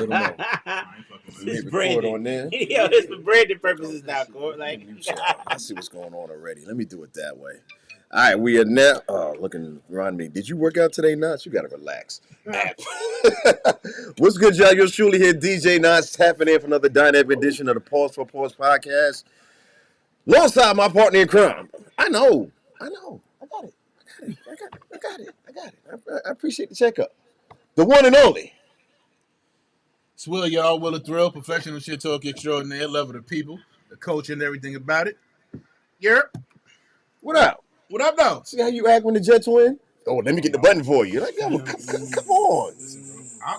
Let them know. It's record on there. Yo, it's for branding purposes now, Court. Like, I see what's going on already. Let me do it that way. All right, we are now looking around me. Did you work out today, Knots? You gotta relax. What's good, y'all? You're surely here, DJ Knots, tapping in for another dynamic edition of the Pause for Pause podcast. Alongside my partner in crime. I know. I got it. I appreciate the checkup. The one and only. It's Will, y'all. Will of Thrill, professional shit talk extraordinaire, love of the people, the culture and everything about it. Yep. What up? What up, though? See how you act when the Jets win? Oh, let me get the button for you. Like, yo, come on.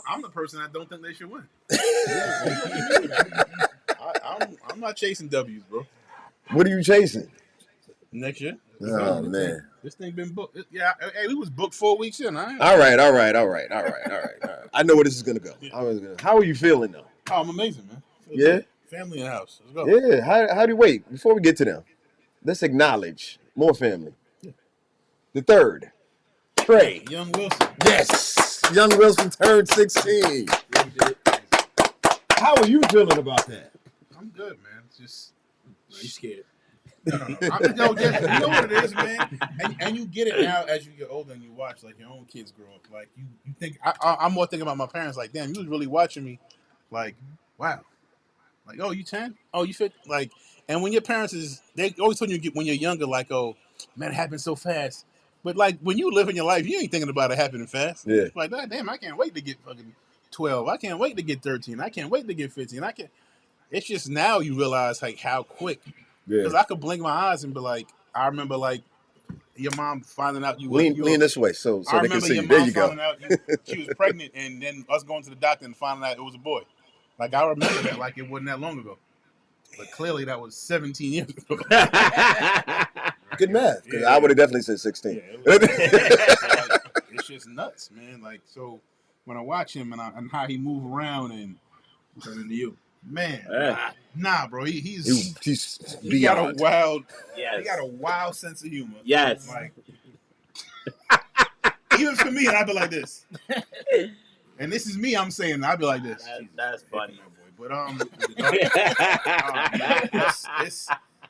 I'm the person that don't think they should win. I'm not chasing W's, bro. What are you chasing? Next year. Oh, man. This thing been booked. Yeah, hey, we was booked 4 weeks in. All right. I know where this is going to go. How are you feeling, though? Oh, I'm amazing, man. Yeah? Good. Family in the house. Let's go. Yeah. How do you wait? Before we get to them, let's acknowledge more family. Yeah. The third, Trey. Young Wilson. Yes. Young Wilson turned 16. How are you feeling about that? I'm good, man. It's just... you scared. No. You know what it is, man? And you get it now as you get older and you watch, like, your own kids grow up. Like, you think... I'm more thinking about my parents, like, damn, you was really watching me. Like, wow. Like, oh, you 10? Oh, you fit? Like, and when your parents is... They always tell you when you're younger, like, oh, man, it happened so fast. But, like, when you live in your life, you ain't thinking about it happening fast. Yeah. It's like, damn, I can't wait to get fucking 12. I can't wait to get 13. I can't wait to get 15. It's just now you realize, like, how quick... Because I could blink my eyes and be like, I remember, like, your mom finding out you were... Lean this way so they can see you. There you go. She was pregnant, and then us going to the doctor and finding out it was a boy. Like, I remember that like it wasn't that long ago. But clearly that was 17 years ago. Good math, because I would have definitely said 16. Yeah, it's just nuts, man. Like, so when I watch him and how he move around and turn into you. Man, nah, bro. He's he got a wild, he got a wild sense of humor. Yes, like even for me, I'd be like this. And this is me. I'm saying I'd be like this. That's funny, but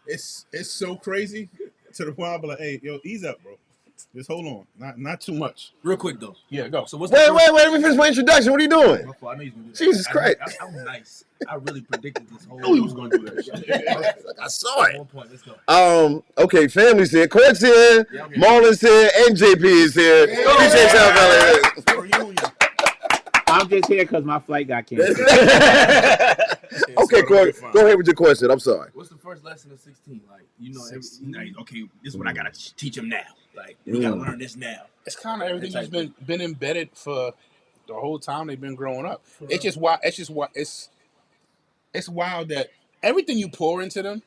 it's so crazy to the point I'll be like, hey, yo, ease up, bro. Just hold on, not too much. Real quick though. Yeah, go. So wait. Let me finish my introduction. What are you doing? I know he's gonna do that. Jesus Christ! I'm nice. I really predicted this whole. I knew he was gonna do that shit. I saw it. At one point, let's go. Okay, family's here. Court's here. Yeah, okay. Marlon's here. And JP is here. Yeah. Appreciate y'all, fellas. I'm just here because my flight got canceled. Okay, Court. Go ahead with your question. I'm sorry. What's the first lesson of 16? Like, okay, this is what I gotta teach him now. Like, we gotta learn this now. It's kind of everything that's been embedded for the whole time they've been growing up. It's just wild. It's wild that everything you pour into them,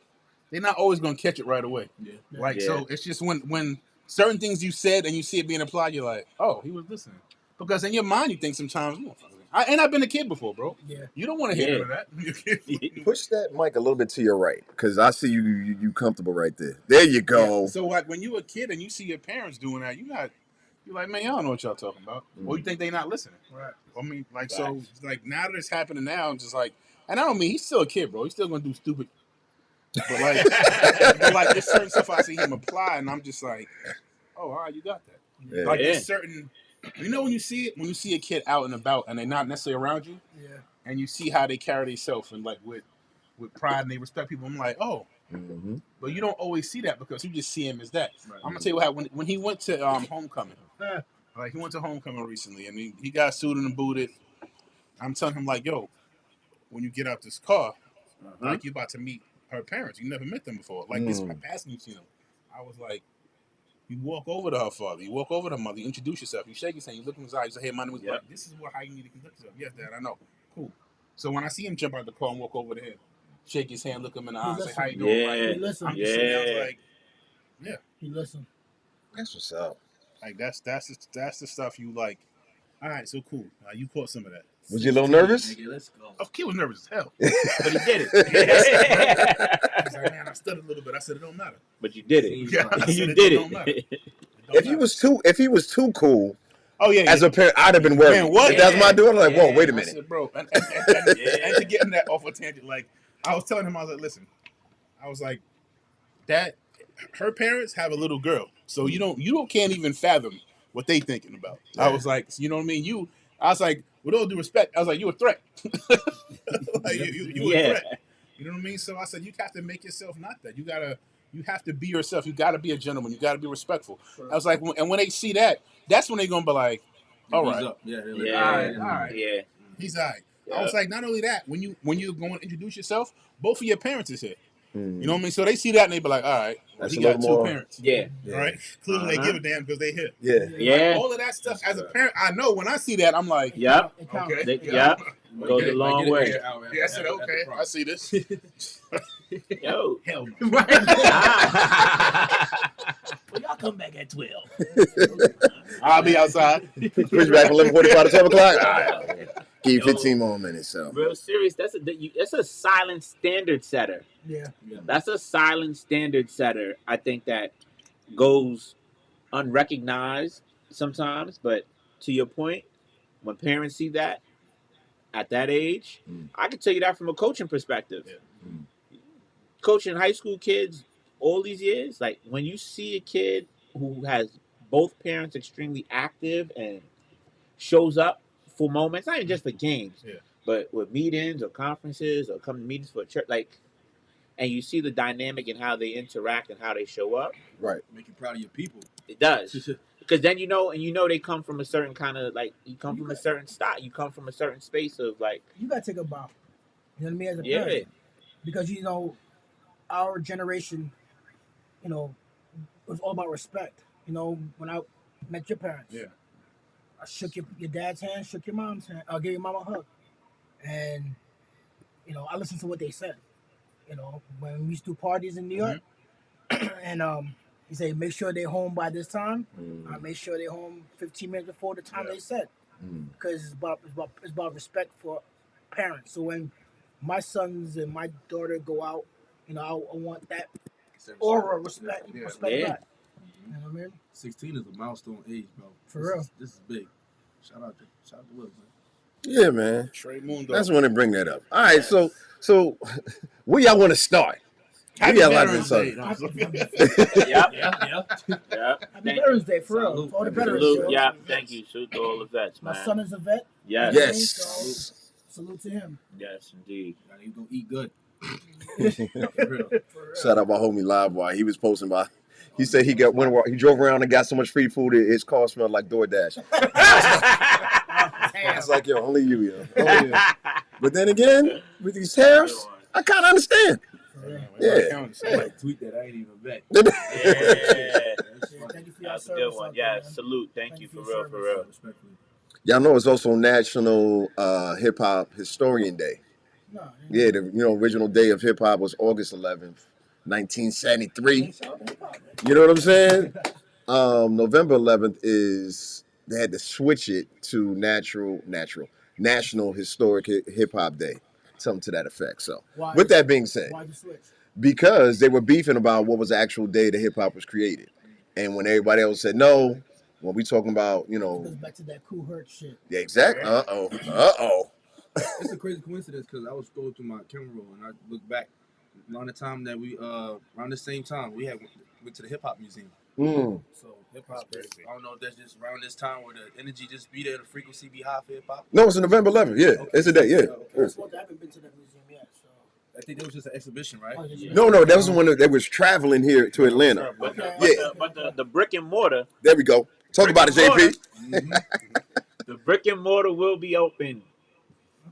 they're not always gonna catch it right away. Yeah. So it's just when certain things you said and you see it being applied, you're like, oh, he was listening. Because in your mind, you think sometimes, I've been a kid before, bro. Yeah. You don't want to hear none of that. Push that mic a little bit to your right, because I see you comfortable right there. There you go. Yeah. So like when you a kid and you see your parents doing that, you're like, man, y'all know what y'all talking about. Or you think they not listening. Right. I mean, like, so like now that it's happening now, I'm just like, and I don't mean he's still a kid, bro. He's still gonna do stupid. But like there's certain stuff I see him apply, and I'm just like, oh, all right, you got that. Yeah. Like there's certain. You know when you see a kid out and about and they're not necessarily around you, and you see how they carry themselves and like with pride and they respect people. I'm like, oh, but you don't always see that because you just see him as that. Right. I'm gonna tell you what happened when he went to homecoming. Like he went to homecoming recently and he got suited and booted. I'm telling him like, yo, when you get out this car, like you're about to meet her parents. You never met them before. Like this passing you see them. I was like. You walk over to her father. You walk over to her mother. You introduce yourself. You shake his hand. You look in his eyes. You say, hey, my name is Mike. This is how you need to conduct yourself. Yes, Dad, I know. Cool. So when I see him jump out the car and walk over to him, shake his hand, look him in the eyes, say, how you doing, Mike? He listen. I'm just sitting there like, He listen. That's what's up. Like, that's the stuff you like. All right, so cool. You caught some of that. Was you a little nervous? Nigga, let's go. Of kid was nervous as hell. But he did it. He's like, man, I stuttered a little bit. I said, it don't matter. But you did it. Yeah, you did it. Don't matter. If he was too cool, Oh yeah. As a parent, I'd have been worried. Man, what? If that's my daughter, like, whoa, wait a I minute. said, bro, and to get him that off a tangent, like I was telling him, I was like, listen, I was like, that her parents have a little girl, so you can't even fathom what they thinking about. Yeah. I was like, you know what I mean? I was like, with all due respect, I was like, you a threat. Like, you a threat. You know what I mean? So I said, you have to make yourself not that. You have to be yourself. You got to be a gentleman. You got to be respectful. Sure. I was like, and when they see that, that's when they're gonna be like, all right, up. Yeah, all right, yeah. He's all right. Yeah. I was like, not only that, when you're going to introduce yourself, both of your parents is here. You know what I mean? So they see that and they be like, all right, well, he got two parents. Yeah. All right. Clearly they give a damn because they here. Yeah. Yeah. Like, all of that stuff as a parent, I know when I see that, I'm like, Yep. Okay. Yep. Goes a long way. Yeah, I said, okay, I see this. Yo. Hell no. Well, y'all come back at 12. I'll be outside. Push back from 11:45 to 12 o'clock. All right. Give you 15 more minutes. So. Real serious. That's a silent standard setter. Yeah. That's a silent standard setter. I think that goes unrecognized sometimes, but to your point, when parents see that at that age, I can tell you that from a coaching perspective. Yeah. Coaching high school kids all these years, like when you see a kid who has both parents extremely active and shows up for moments, not even just for games, but with meetings or conferences or coming to meetings for a church, like, and you see the dynamic and how they interact and how they show up. Right. Make you proud of your people. It does. Because then you know they come from a certain kind of, like, you come from a certain style. You come from a certain space of, like... You got to take a bow. You know what I mean? As a parent. Because, our generation, it was all about respect. When I met your parents, I shook your dad's hand, shook your mom's hand. I'll give your mom a hug. And, I listened to what they said. When we used to do parties in New York, and he said, make sure they're home by this time. I make sure they're home 15 minutes before the time they said. Because it's about respect for parents. So when my sons and my daughter go out, I want that aura of respect back. You know what I mean? 16 is a milestone age, bro. For real. This is big. Shout out to Will, man. Yeah, man. Trey Moon. That's when they bring that up. All right, so where y'all want to start? Happy Veterans Day. Yep. Happy Veterans Day, for real. For all the veterans. Salute, yeah, thank you. Salute to all the vets, man. My son is a vet. Yes. Yes. So, salute to him. Yes, indeed. You gonna eat good. For real. Shout out my homie Live Boy. He was posting by. He said he drove around and got so much free food his car smelled like DoorDash. I was like, yo, only you, yo. Only you. But then again, with these tariffs, I kind of understand. Yeah. Somebody tweet that I ain't even a vet. Thank you for your That's a service good one. out Yeah, there, man. salute. Thank you for for your real. Y'all know it's also National Hip Hop Historian Day. No, Yeah, the original day of hip hop was August 11th, 1973. You know what I'm saying? November 11th is they had to switch it to National Historic Hip Hop Day, something to that effect. So, with that being said, why'd you switch? because they were beefing about what was the actual day that hip hop was created, and when everybody else said no, when we talking about It goes back to that Cool Herc shit. yeah, exactly. It's a crazy coincidence because I was scrolling through my camera roll and I look back around the time that around the same time we went to the hip hop museum. So hip hop, I don't know if that's just around this time where the energy just be there, the frequency be high for hip hop. No, it's November 11th. Yeah, it's a day. Yeah. I haven't been to that museum yet, so. I think that was just an exhibition, right? No, that was when they was traveling here to Atlanta. But Yeah. the brick and mortar. There we go. Talk about it, JP. The brick and mortar will be open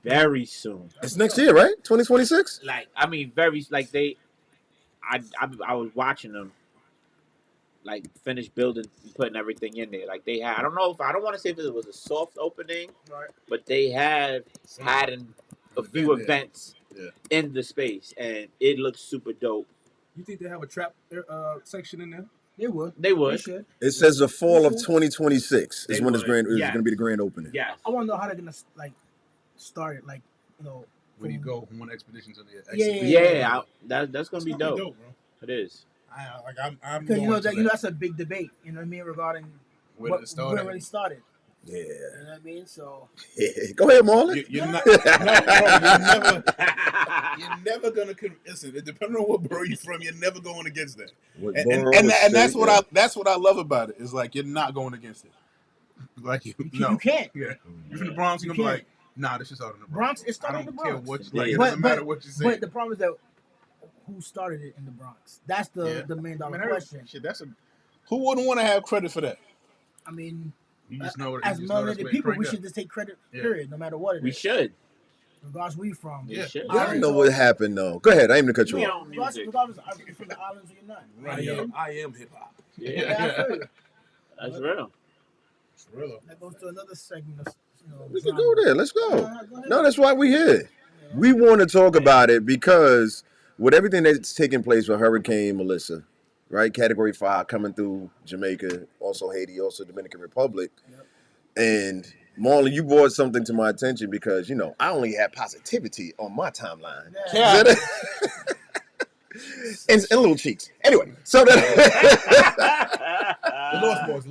very soon. It's next year, right? 2026. I was watching them, like, finish building, putting everything in there. Like, they had, I don't want to say if it was a soft opening, but they had a few events in the space, and it looks super dope. You think they have a trap section in there? They would. They would. They should. It says the fall of 2026 is They when it's would. going Yes. to be the grand opening. Yes. I want to know how they're gonna start it. Like, When you go from one expedition to the Yeah, that's gonna be dope. bro. It is. I'm because going to that's a big debate. You know what I mean regarding where it started. where it started. Yeah. You know what I mean? So Go ahead, Marlon. You're not, no, bro, you're never gonna listen. Depending on what borough you're from, you're never going against that. And that's what I love about it. Is like you're not going against it. Like you can't. Yeah, you're from the Bronx. You're gonna be like, nah, this is out in the Bronx. It started in the Bronx. Care what, it doesn't matter what you say. But the problem is that who started it in the Bronx? That's the $1 million question. Shit, who wouldn't want to have credit for that? I mean, you just know as melanated people, we should just take credit. Period, no matter what it is. We should. Regardless where we from. We should. I don't know what happened though. Go ahead. I ain't even cut you off. Regardless, are you from the islands or you're not? I am hip hop. Yeah, that's real. It's real. That goes to another segment. We can go there. Let's go. No, that's why we're here. We want to talk about it because with everything that's taking place with Hurricane Melissa, right? Category 5 coming through Jamaica, also Haiti, also Dominican Republic. Yep. And Marlon, you brought something to my attention because, I only have positivity on my timeline. Yeah. and little cheeks. Anyway, so that the Lost Boys.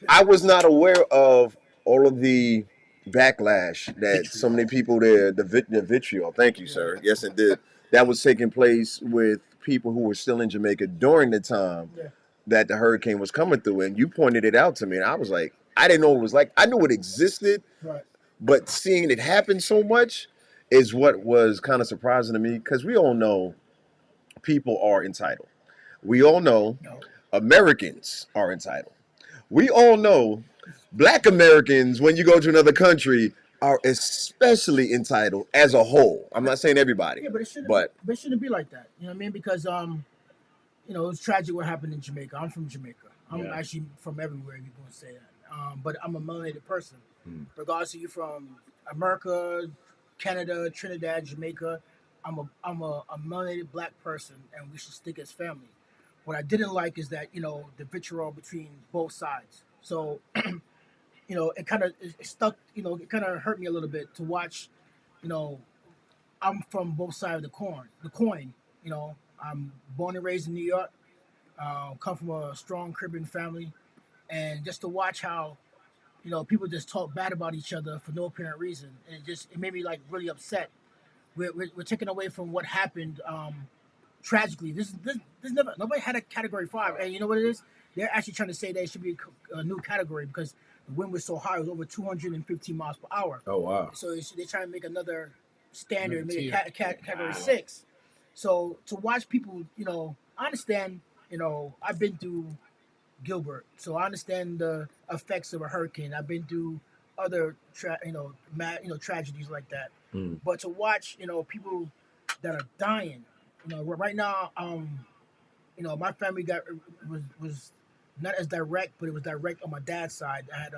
I was not aware of all of the backlash that so many people there, the vitriol. Thank you, sir. Yes, it did. That was taking place with people who were still in Jamaica during the time that the hurricane was coming through. And you pointed it out to me, and I was like, I didn't know what it was like. I knew it existed, but seeing it happen so much is what was kind of surprising to me because we all know people are entitled. We all know Americans are entitled. We all know Black Americans, when you go to another country, are especially entitled as a whole. I'm not saying everybody. Yeah, but it shouldn't be like that. You know what I mean? Because it was tragic what happened in Jamaica. I'm from Jamaica. I'm actually from everywhere, if you're going to say that. But I'm a melanated person. Regardless of you from America, Canada, Trinidad, Jamaica, I'm a melanated Black person, and we should stick as family. What I didn't like is that the vitriol between both sides. So it kind of stuck. It kind of hurt me a little bit to watch. I'm from both sides of the coin. I'm born and raised in New York. Come from a strong Caribbean family, and just to watch how people just talk bad about each other for no apparent reason, and it made me like really upset. We're taken away from what happened tragically. This never nobody had a category 5, and you know what it is? They're actually trying to say that it should be a new category because the wind was so high; it was over 215 miles per hour. Oh wow! So they're trying to make another standard, make a category 6. So to watch people, I understand. I've been through Gilbert, so I understand the effects of a hurricane. I've been through other tragedies like that. But to watch people that are dying, right now, my family was not as direct, but it was direct on my dad's side. I had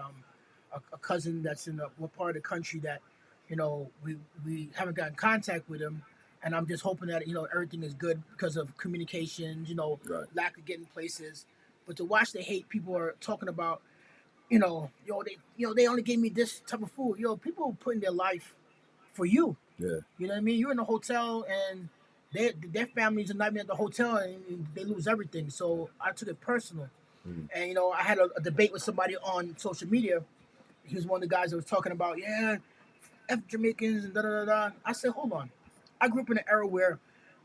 a cousin that's in one part of the country that we haven't gotten contact with him, and I'm just hoping that everything is good because of communications, lack of getting places. But to watch the hate people are talking about, they only gave me this type of food. People putting their life for you. Yeah. You know what I mean? You're in a hotel and their families are not even at the hotel and they lose everything. So I took it personal. And I had a debate with somebody on social media. He was one of the guys that was talking about, F Jamaicans and da-da-da-da. I said, hold on. I grew up in an era where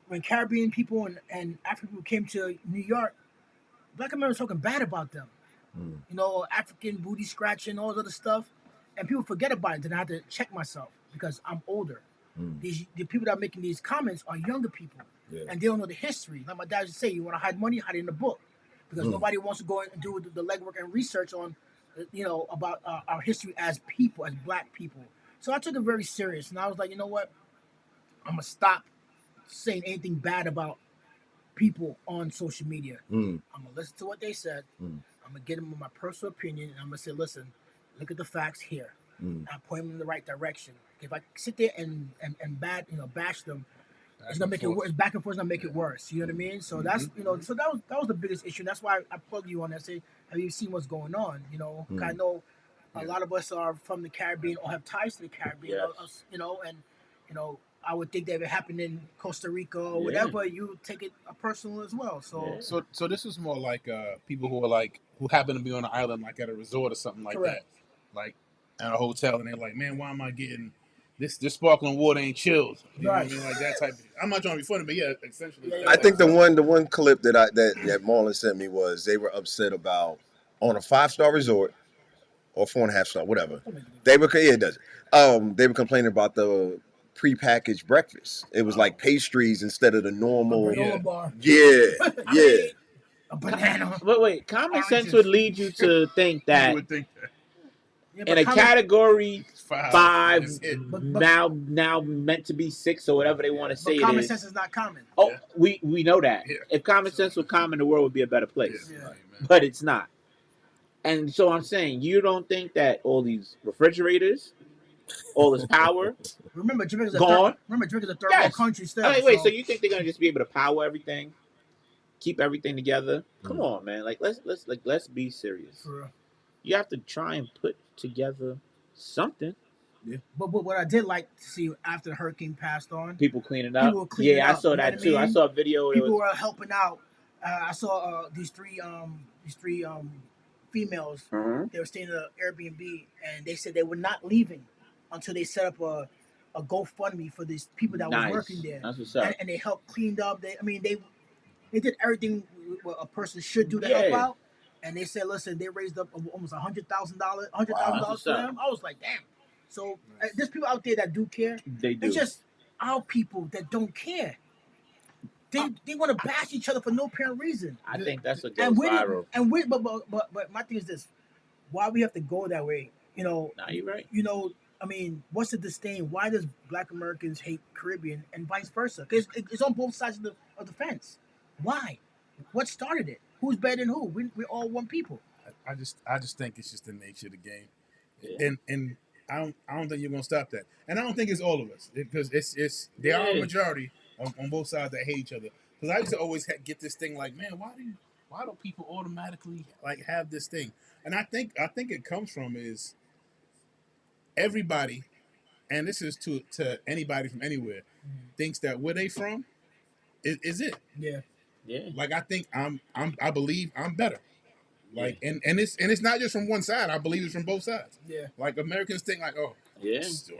when Caribbean people and African people came to New York, Black Americans talking bad about them. African booty scratching, all this other stuff. And people forget about it. Then I have to check myself because I'm older. The people that are making these comments are younger people. Yeah. And they don't know the history. Like my dad used to say, you want to hide money, hide it in the book. Because nobody wants to go and do the legwork and research on, about our history as people, as Black people. So I took it very serious. And I was like, you know what? I'm going to stop saying anything bad about people on social media. I'm going to listen to what they said. I'm going to get them my personal opinion. And I'm going to say, listen, look at the facts here. I point them in the right direction. If I sit there and bash them, it's gonna make it worse. Back and forth is gonna make it worse. You know what I mean? So that's so that was the biggest issue. That's why I plug you on that. Say, have you seen what's going on? I know a lot of us are from the Caribbean or have ties to the Caribbean. And I would think that if it happened in Costa Rica or whatever, you take it personal as well. So this is more like people who are like who happen to be on an island, like at a resort or something like Correct. that, like at a hotel, and they're like, man, why am I getting this sparkling water ain't chilled? You know what I mean? Like that type of, I'm not trying to be funny, but yeah, essentially. I think the one clip that that Marlon sent me was they were upset about on a 5-star resort or 4.5-star, whatever. They were it doesn't. They were complaining about the prepackaged breakfast. It was like pastries instead of the normal. Bar. Yeah. A banana. Wait. Common sense would lead you to think that. You would think that. Yeah, In a category 5, but now meant to be 6 or whatever they want to say. Common sense is not common. Oh, we know that. Yeah. If common sense were common, the world would be a better place. Yeah. But it's not. And so I'm saying, you don't think that all these refrigerators, all this power, remember Jamaica's gone? Jamaica's a third world country still. Wait, so you think they're gonna just be able to power everything, keep everything together? Come on, man. Like let's be serious. For real. You have to try and put together something. Yeah. But what I did like to see after the hurricane passed on, people cleaning up. I saw that too. I saw a video. People were helping out. I saw these three females. They were staying at an Airbnb, and they said they were not leaving until they set up a GoFundMe for these people that was working there. That's what's up. And they helped cleaned up. They did everything what a person should do to help out. And they said, listen, they raised up almost $100,000 for them. I was like, damn. So there's people out there that do care. They do. It's just our people that don't care. They want to bash each other for no apparent reason. I think that's what goes viral. But my thing is this: why we have to go that way? You know. Nah, you're right. You know, I mean, what's the disdain? Why does Black Americans hate Caribbean and vice versa? Because it's on both sides of the fence. Why? What started it? Who's better than who? We're all one people. I just think it's just the nature of the game, and I don't think you're gonna stop that. And I don't think it's all of us because there are a majority on both sides that hate each other. Because I used to always get this thing like, man, why do people automatically like have this thing? And I think it comes from is everybody, and this is to anybody from anywhere, thinks that where they from is it. Yeah. Yeah. Like I think I believe I'm better. Like and it's not just from one side. I believe it's from both sides. Yeah. Like Americans think like, oh,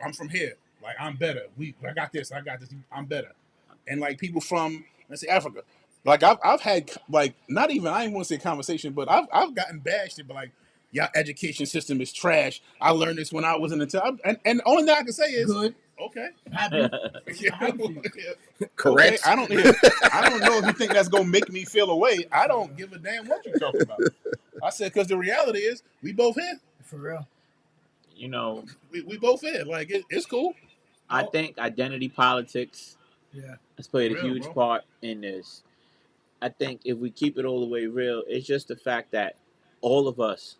I'm from here. Like I'm better. I got this. I'm better. And like people from let's say Africa, like I've had like not even I didn't want to say conversation, but I've gotten bashed. But like your education system is trash. I learned this when I was in the time, and the only thing I can say is good. Okay. Happy. Correct. Okay, I don't know if you think that's gonna make me feel away. I don't give a damn what you're talking about. I said because the reality is we both here. For real. You know, we both here. Like it's cool. I think identity politics has played a huge part in this. I think if we keep it all the way real, it's just the fact that all of us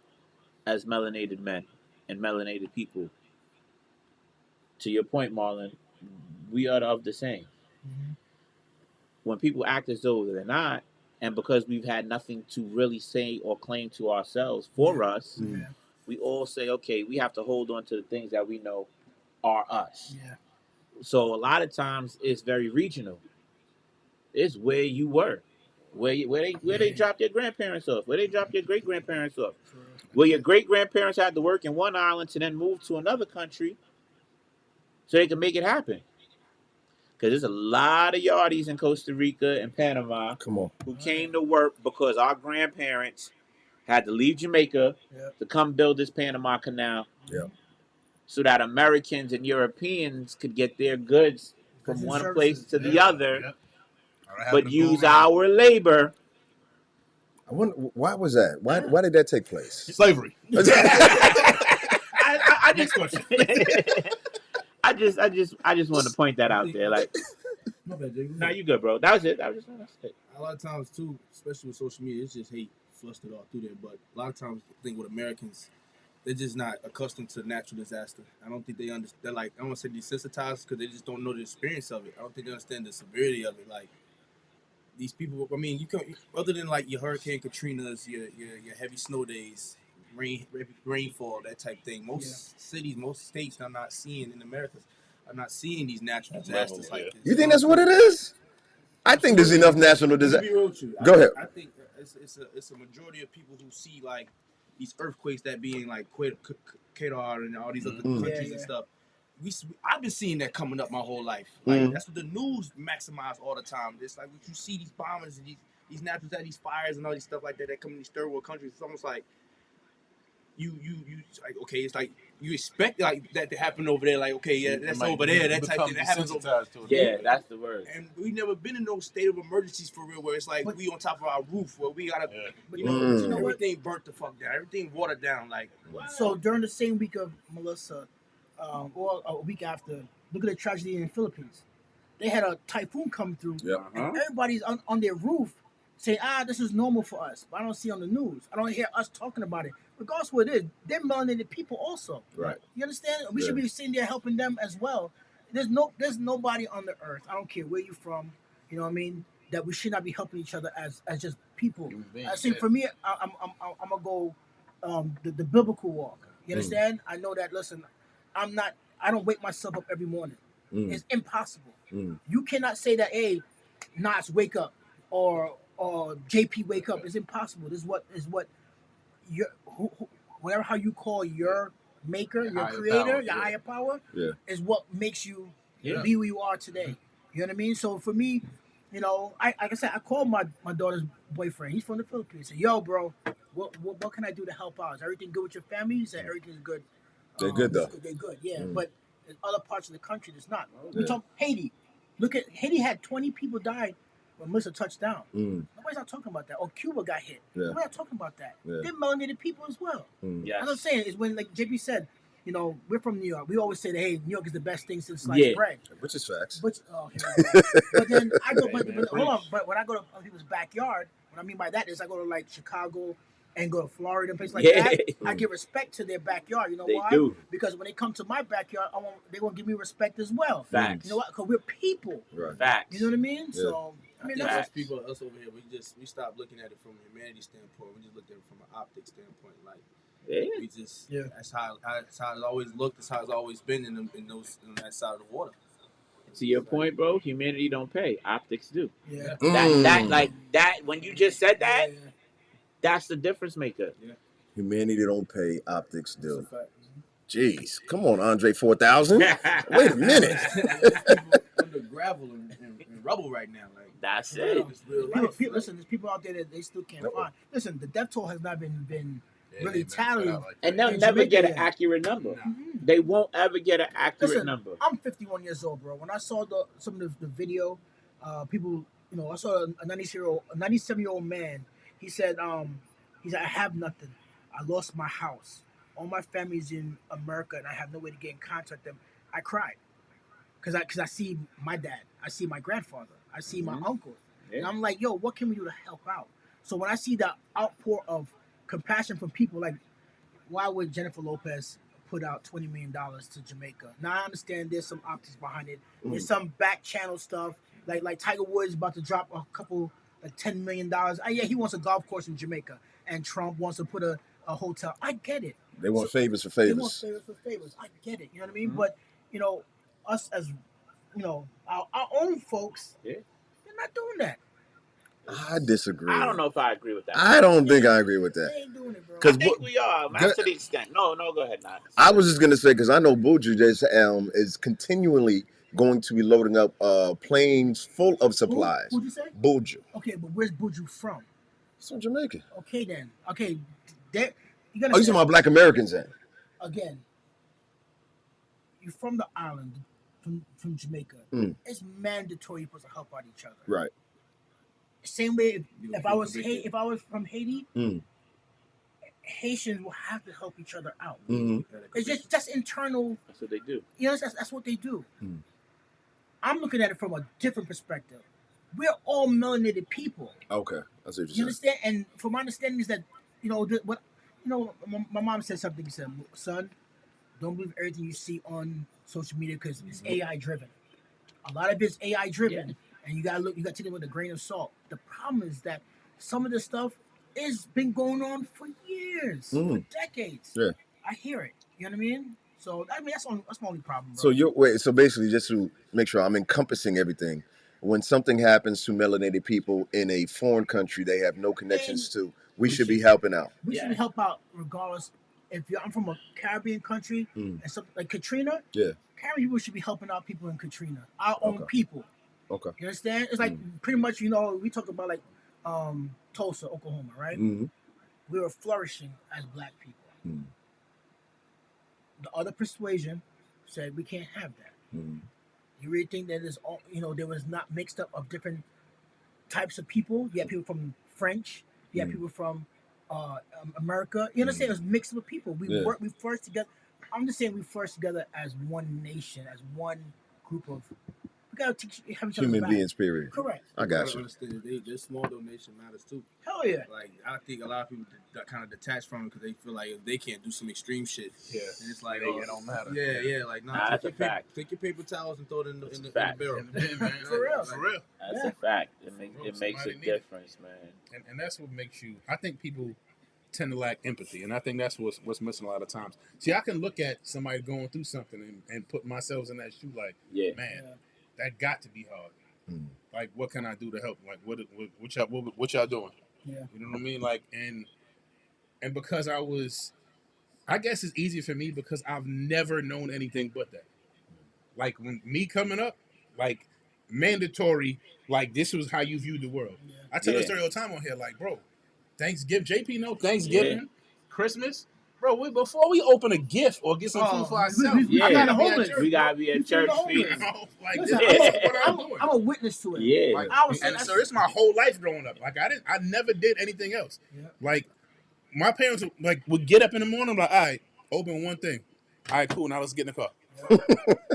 as melanated men and melanated people, to your point, Marlon, we are of the same. Mm-hmm. When people act as though they're not, and because we've had nothing to really say or claim to ourselves for us, we all say, okay, we have to hold on to the things that we know are us. Yeah. So a lot of times it's very regional. It's where you were, where they dropped their grandparents off, where they dropped their great grandparents off, where your great grandparents had to work in one island to then move to another country so they can make it happen. Because there's a lot of yardies in Costa Rica and Panama who came to work because our grandparents had to leave Jamaica to come build this Panama Canal so that Americans and Europeans could get their goods from one place to the other, but use our labor. I wonder, why was that? Why did that take place? Slavery. I Next question. I just wanted to point that out there. Like, nah, you good, bro. That was it. That's it. A lot of times too, especially with social media, it's just hate flustered all through there. But a lot of times, I think with Americans, they're just not accustomed to natural disaster. I don't think they understand. They're like, I don't want to say desensitized because they just don't know the experience of it. I don't think they understand the severity of it. Like these people, I mean, you can other than like your Hurricane Katrinas, your heavy snow days, rainfall, that type thing. Most cities, most states are not seeing in America. are not seeing these natural disasters like this. You think that's what it is? I think there's enough national disaster. Go ahead. I think it's a majority of people who see like these earthquakes that being like Qatar and all these other countries and stuff. I've been seeing that coming up my whole life. Like that's what the news maximize all the time. It's like when you see these bombers and these natural disasters, these fires and all these stuff like that come in these third world countries. It's almost like you like, okay, it's like you expect like that to happen over there. Like, okay, yeah, that's over there. That type thing that happens over there. Yeah, that's the word. And we never been in no state of emergencies for real, where it's like we on top of our roof, where we gotta, you know everything burnt the fuck down, everything watered down. Like, so during the same week of Melissa, or a week after, look at the tragedy in the Philippines. They had a typhoon come through, and everybody's on their roof saying, this is normal for us. But I don't see on the news. I don't hear us talking about it. Regardless of what it is, they're melanated people also. Right. You understand? We should be sitting there helping them as well. There's nobody on the earth, I don't care where you're from, you know what I mean, that we should not be helping each other as just people. I think for me, I'm gonna go the biblical walk. You understand? I know that. Listen, I don't wake myself up every morning. It's impossible. You cannot say that, hey, Nas, wake up, or JP, wake up. It's impossible. This is what your whatever how you call your maker, your creator, your higher power, is what makes you be who you are today. You know what I mean? So for me, you know, like I said, I called my daughter's boyfriend. He's from the Philippines. I said, yo, bro, what can I do to help out? Is everything good with your family? He said everything's good. They're good though. They're good, yeah. But in other parts of the country, there's not. We talk Haiti. Look at Haiti had 20 people died when Melissa touched down. Nobody's not talking about that. Or Cuba got hit. Nobody's not talking about that. They're melanated people as well. Yes. What I'm saying is when, like JP said, you know, we're from New York. We always say that, hey, New York is the best thing since sliced bread. Which is facts. But then I go, but hold on. But when I go to other people's backyard, what I mean by that is I go to like Chicago and go to Florida and places like that. I give respect to their backyard. You know why? Do. Because when they come to my backyard, they want to give me respect as well. Facts. You know what? Because we're people. Right. Facts. You know what I mean? Yeah. So I mean, us people, us over here, we stopped looking at it from a humanity standpoint. We just looked at it from an optic standpoint. Like we just that's how it's always looked. That's how it's always been in that side of the water. To your point, bro, humanity don't pay. Optics do. Yeah. That when you just said that, that's the difference maker. Yeah. Humanity don't pay, optics do. Jeez, come on, Andre 4000. Wait a minute. Under gravel and rubble right now. Like that's it. Listen, there's people out there that they still can't find. Listen, the death toll has not been really tallied. And they'll never get an accurate number. They won't ever get an accurate number. I'm 51 years old, bro. When I saw some of the video, people, you know, I saw a 97-year-old man. He said, I have nothing. I lost my house. All my family's in America, and I have no way to get in contact with them. I cried because I see my dad, I see my grandfather, I see my uncle, and I'm like, yo, what can we do to help out? So when I see the outpour of compassion from people, like, why would Jennifer Lopez put out $20 million to Jamaica? Now I understand there's some optics behind it. There's some back channel stuff, like Tiger Woods about to drop a couple like $10 million. He wants a golf course in Jamaica, and Trump wants to put a hotel. I get it. They want favors for favors. They want favors for favors. I get it. You know what I mean? But you know, us as you know, our own folks, they're not doing that. I disagree. I don't know if I agree with that. I don't think I agree with that. They ain't doing it, bro. I think we are, man, to the extent. No, go ahead, Nas. I was just gonna say because I know Buju just is continually going to be loading up planes full of supplies. Who'd you say? Buju. Okay, but where's Buju from? He's from Jamaica. Okay, then. Okay, you talking about Black Americans then? Again, you're from the island, from Jamaica. It's mandatory you're supposed to help out each other. Right. Same way if I was from Haiti, Haitians will have to help each other out. It's just internal. That's what they do. You know, that's what they do. I'm looking at it from a different perspective. We're all melanated people. Okay, that's what you understand. And from my understanding is that my mom said something. She said, "Son, don't believe everything you see on social media because it's AI driven. A lot of it's AI driven, and you gotta take it with a grain of salt. The problem is that some of this stuff has been going on for years, for decades. Yeah, I hear it. You know what I mean? So I mean, that's my only problem, bro. So so basically, just to make sure I'm encompassing everything, when something happens to melanated people in a foreign country they have no connections to, we should be helping out. We should help out regardless. If I'm from a Caribbean country and something like Katrina, Caribbean people should be helping out people in Katrina, our own people. Okay. You understand? It's like pretty much, we talk about like Tulsa, Oklahoma, right? Mm-hmm. We were flourishing as black people. Mm-hmm. The other persuasion said we can't have that. Mm-hmm. You really think that is all? There was not mixed up of different types of people. You had people from French. You had people from America. You understand? It was mixed with people. We flourished together. I'm just saying we flourished together as one nation, as one group of. We gotta teach have each other human back. beings. Period. Correct. I got you. Understand their small donation matters too. Hell yeah. Like I think a lot of people kind of detach from it because they feel like if they can't do some extreme shit, and it's like it don't matter. Yeah, like nah, that's a fact. Take your paper towels and throw it in the barrel. For real. That's a fact. It makes a difference, man. And that's what makes you. I think people tend to lack empathy, and I think that's what's missing a lot of times. See, I can look at somebody going through something and put myself in that shoe, like, man, that got to be hard. Like, what can I do to help? Like, what y'all doing? Yeah, you know what I mean. Like, and because I guess it's easier for me because I've never known anything but that. Like when me coming up, like mandatory, like this was how you viewed the world. Yeah. I tell the story all the time on here, like, bro, Thanksgiving, JP, no Thanksgiving, Christmas. Bro, before we open a gift or get some food for ourselves, I gotta homeless. We gotta be at church feeding. Like, listen, I'm a witness to it. Yeah. Like, and so it's my whole life growing up. Like I never did anything else. Yeah. Like my parents would get up in the morning, like, all right, open one thing. All right, cool. Now let's get in the car.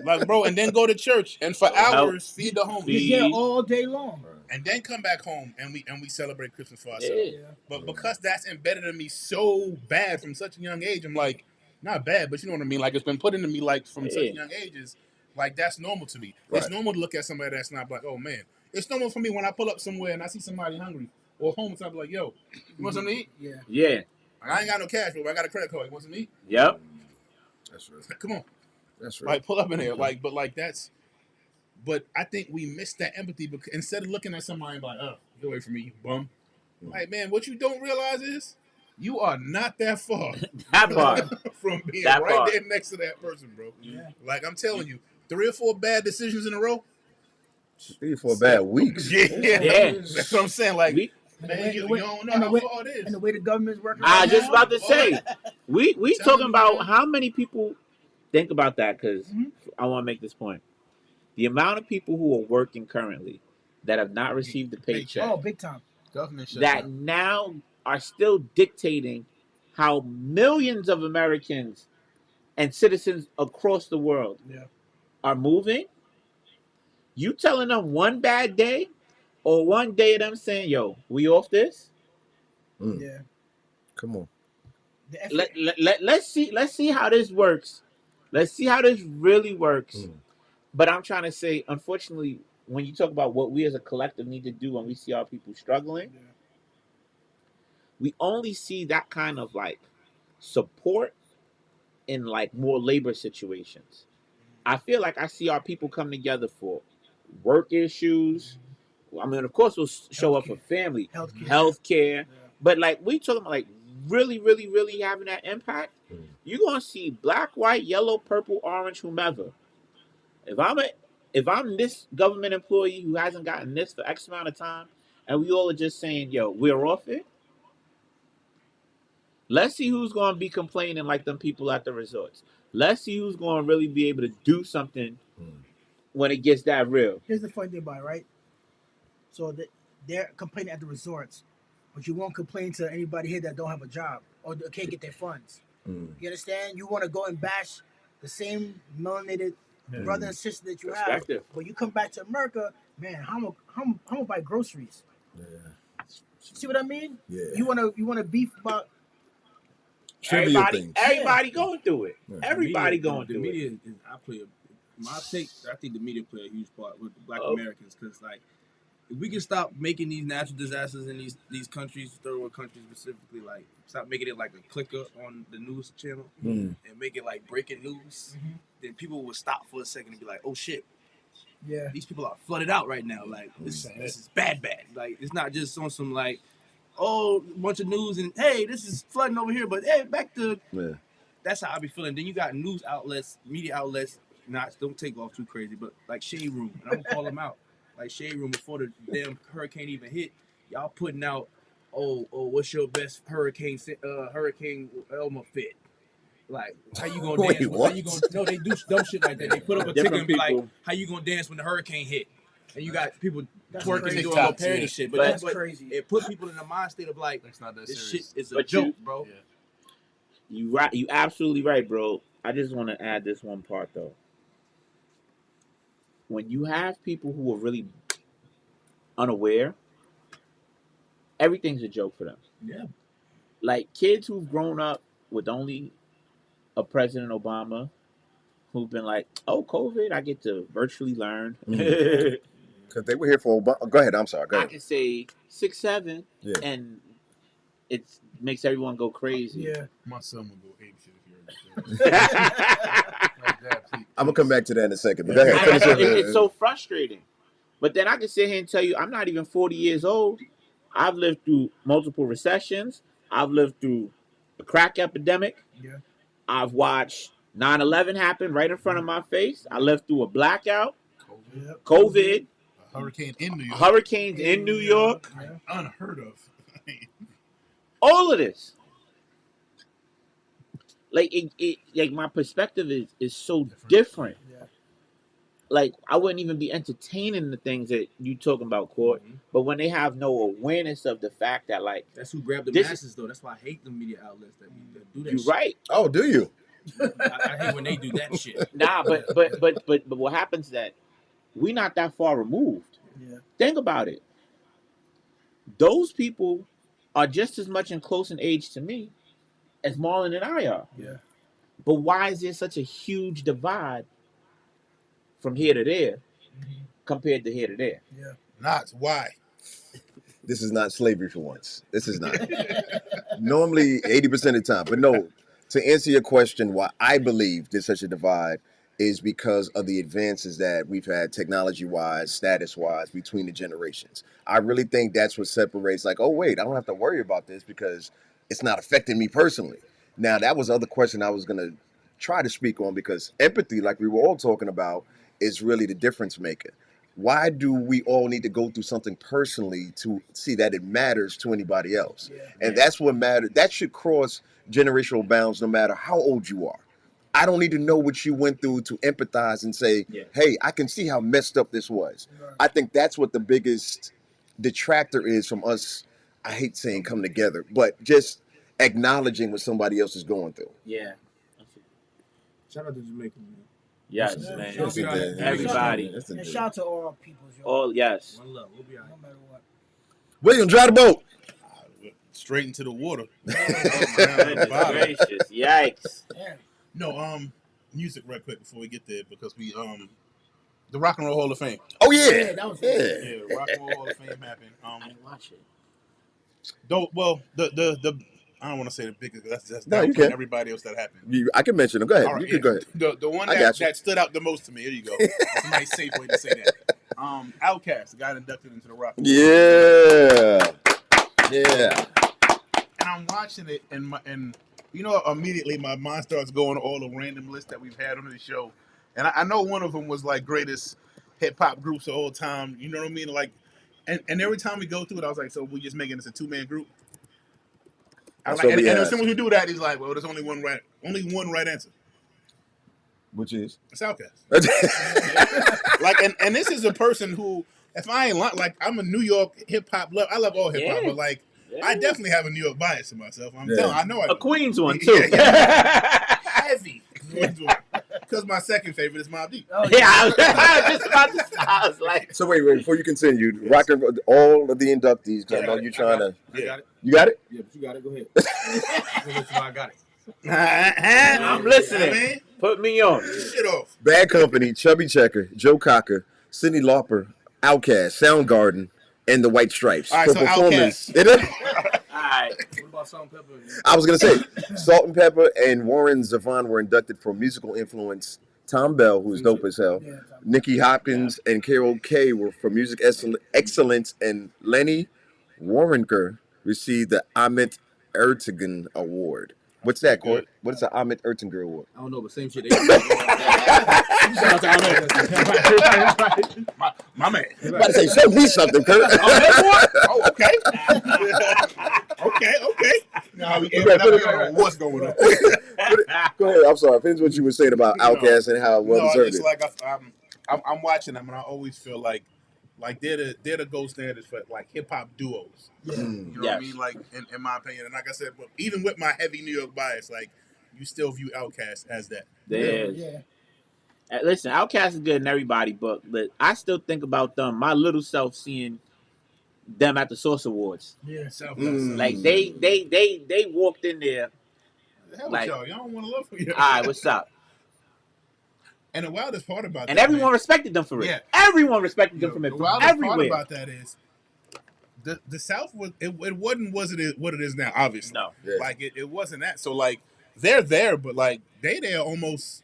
Like, bro, and then go to church and for hours feed the homeless. Yeah, all day long. And then come back home and we celebrate Christmas for ourselves. Yeah. But because that's embedded in me so bad from such a young age, I'm like, not bad, but you know what I mean? Like, it's been put into me, like, from such young ages, like, that's normal to me. Right. It's normal to look at somebody that's not black. Oh, man. It's normal for me when I pull up somewhere and I see somebody hungry or homeless, I'll be like, yo, you want something to eat? Yeah. I ain't got no cash, but I got a credit card. You want something to eat? Yep. That's right. Come on. That's right. Like, pull up in there. Like, but I think we miss that empathy because instead of looking at somebody like, get away from me, you bum. Like, man, what you don't realize is you are not that far. From being there next to that person, bro. Yeah. Like, I'm telling you, 3 or 4 bad decisions in a row. 3 or 4 bad weeks. Yeah. That's what I'm saying. Like, man, you don't know how far it is. And the way the government's working. I was just about to say, we talking about how many people think about that because I want to make this point. The amount of people who are working currently that have not received the paycheck. Oh, big time. That now are still dictating how millions of Americans and citizens across the world are moving. You telling them one bad day or one day of them saying, yo, we off this? Yeah. Come on. Let's see how this works. Let's see how this really works. But I'm trying to say, unfortunately, when you talk about what we as a collective need to do when we see our people struggling, we only see that kind of like support in like more labor situations. I feel like I see our people come together for work issues. I mean, of course, we'll show up for family, healthcare. But like we talking about like really, really, really having that impact, you're gonna see black, white, yellow, purple, orange, whomever. If I'm this government employee who hasn't gotten this for X amount of time, and we all are just saying, yo, we're off it, let's see who's going to be complaining like them people at the resorts. Let's see who's going to really be able to do something when it gets that real. Here's the funny thing about it, right? So they're complaining at the resorts, but you won't complain to anybody here that don't have a job or can't get their funds. You understand? You want to go and bash the same melanated brother and sister that you have, but you come back to America, man. How am buy groceries? See what I mean? You wanna beef about everybody going through it. Everybody going through it. The media, I think the media play a huge part with the Black Americans because like if we can stop making these natural disasters in these countries, third world countries specifically, like stop making it like a clicker on the news channel and make it like breaking news, then people will stop for a second and be like, oh shit. Yeah, these people are flooded out right now. Like this is bad. Like it's not just on some like, oh, a bunch of news and hey, this is flooding over here. But hey, back to that's how I be feeling. Then you got news outlets, media outlets. Don't take off too crazy, but like Shade Room, and I'm gonna call them out. Like Shade Room before the damn hurricane even hit, y'all putting out, oh, what's your best Hurricane Elma fit? Like, how you gonna dance? How you gonna? No, they do dumb shit like that. They put up a ticket and be like, how you gonna dance when the hurricane hit? And you got people twerking and doing little parody shit. But that's crazy. It put people in a mind state of like, that's not that this serious. Shit is a joke, bro. Yeah. You absolutely right, bro. I just want to add this one part though. When you have people who are really unaware, everything's a joke for them. Yeah. Like kids who've grown up with only a President Obama who've been like, oh, COVID, I get to virtually learn. Because they were here for Obama. Go ahead, I'm sorry. Go ahead. I can say 6, 7, and it makes everyone go crazy. Yeah. My son would go ape shit if you heard I'm going to come back to that in a second. But go ahead. It's so frustrating. But then I can sit here and tell you, I'm not even 40 years old. I've lived through multiple recessions. I've lived through a crack epidemic. Yeah. I've watched 9/11 happen right in front of my face. I lived through a blackout, COVID, a hurricane in New York, hurricanes in New York, unheard of. All of this, like like my perspective is so different. Yeah. Like I wouldn't even be entertaining the things that you talking about, Court. But when they have no awareness of the fact that like that's who grab the masses though. That's why I hate the media outlets that do that. You're shit. right. Oh, do you? I hate when they do that shit. Nah, but what happens is that we're not that far removed. Yeah. Think about it. Those people are just as much in close in age to me as Marlon and I are. Yeah. But why is there such a huge divide from here to there compared to here to there? Yeah. Not why. This is not slavery for once. This is not. Normally 80% of the time. But no, to answer your question, why I believe there's such a divide is because of the advances that we've had technology-wise, status-wise, between the generations. I really think that's what separates, like, oh, wait, I don't have to worry about this because it's not affecting me personally. Now, that was the other question I was going to try to speak on, because empathy, like we were all talking about, is really the difference maker. Why do we all need to go through something personally to see that it matters to anybody else? Yeah. And that's what matters. That should cross generational bounds no matter how old you are. I don't need to know what you went through to empathize and say, hey, I can see how messed up this was. Right. I think that's what the biggest detractor is from us. I hate saying come together, but just acknowledging what somebody else is going through. Yeah. Shout out to Jamaica, man. Yes, man. Everybody. And shout out to all our peoples. All, yes. One love. We'll be all right. No matter what. William, drive the boat. Straight into the water. Goodness gracious. Yikes. Damn. No, music right quick before we get there, because we the Rock and Roll Hall of Fame. Oh yeah, that was yeah. Rock and Roll Hall of Fame happened. I didn't watch it. Though, well, the I don't want to say the biggest. That's no, you can. Everybody else that happened. I can mention them. Go ahead. Right, you can go ahead. The one that stood out the most to me. Here you go. That's a nice safe way to say that. Outkast, the guy inducted into the Rock. Yeah. Yeah. And I'm watching it, and you know, immediately my mind starts going to all the random lists that we've had on the show. And I know one of them was like greatest hip hop groups of all time. You know what I mean? Like, and every time we go through it, I was like, so we just making this a 2-man group? And someone who do that, he's like, well, there's only one right answer. Which is? It's Outkast. Like, and this is a person who, if I ain't like, I'm a New York hip hop lover. I love all hip hop, but like, I definitely have a New York bias in myself. I'm telling. I know a Queens one too. Heavy Queens one. Because my second favorite is Mobb Deep. Oh, yeah, I was just about to say. I was like, so wait, before you continue, Rock and all of the inductees. Because I know you're trying to. I got it. You got it? Yeah, but you got it. Go ahead. I got it. I'm listening. Man. Put me on. Shit off. Bad Company, Chubby Checker, Joe Cocker, Cyndi Lauper, Outkast, Soundgarden, and the White Stripes All right, for so performance. All right. What about Salt and Pepper? I was gonna say Salt and Pepper and Warren Zevon were inducted for musical influence. Tom Bell, who's dope as hell, Yeah, Nikki Hopkins and Carol Kay were for music excellence, and Lenny Waronker received the Amit Ertegun Award. What's that, Court? What is the Amit Ertegun Award? I don't know, but same shit. Shout out to Ahmed. My man. I'm about to say, show me something, Kurt. Oh, okay. Okay. Now we what's going on? Go ahead. I'm sorry. Finish what you were saying about Outkast and how well deserved it's it. like I'm watching them, and I always feel like they're the gold standards for like hip hop duos. yeah. You know what I mean? Like in my opinion, and like I said, but even with my heavy New York bias, like you still view Outkast as that. Yeah. Listen, Outkast is good in everybody, but I still think about them. My little self seeing them at the Source Awards. Yeah. Like they walked in there. The hell Like, with y'all don't want to love for you. All right, what's up? And the wildest part about And that, everyone respected them for it. Yeah. Everyone respected them from it. The From wildest everywhere. part about that is the South was it wasn't what it is now. Obviously, No. Yeah. Like it wasn't that. So like they're there, but like they there almost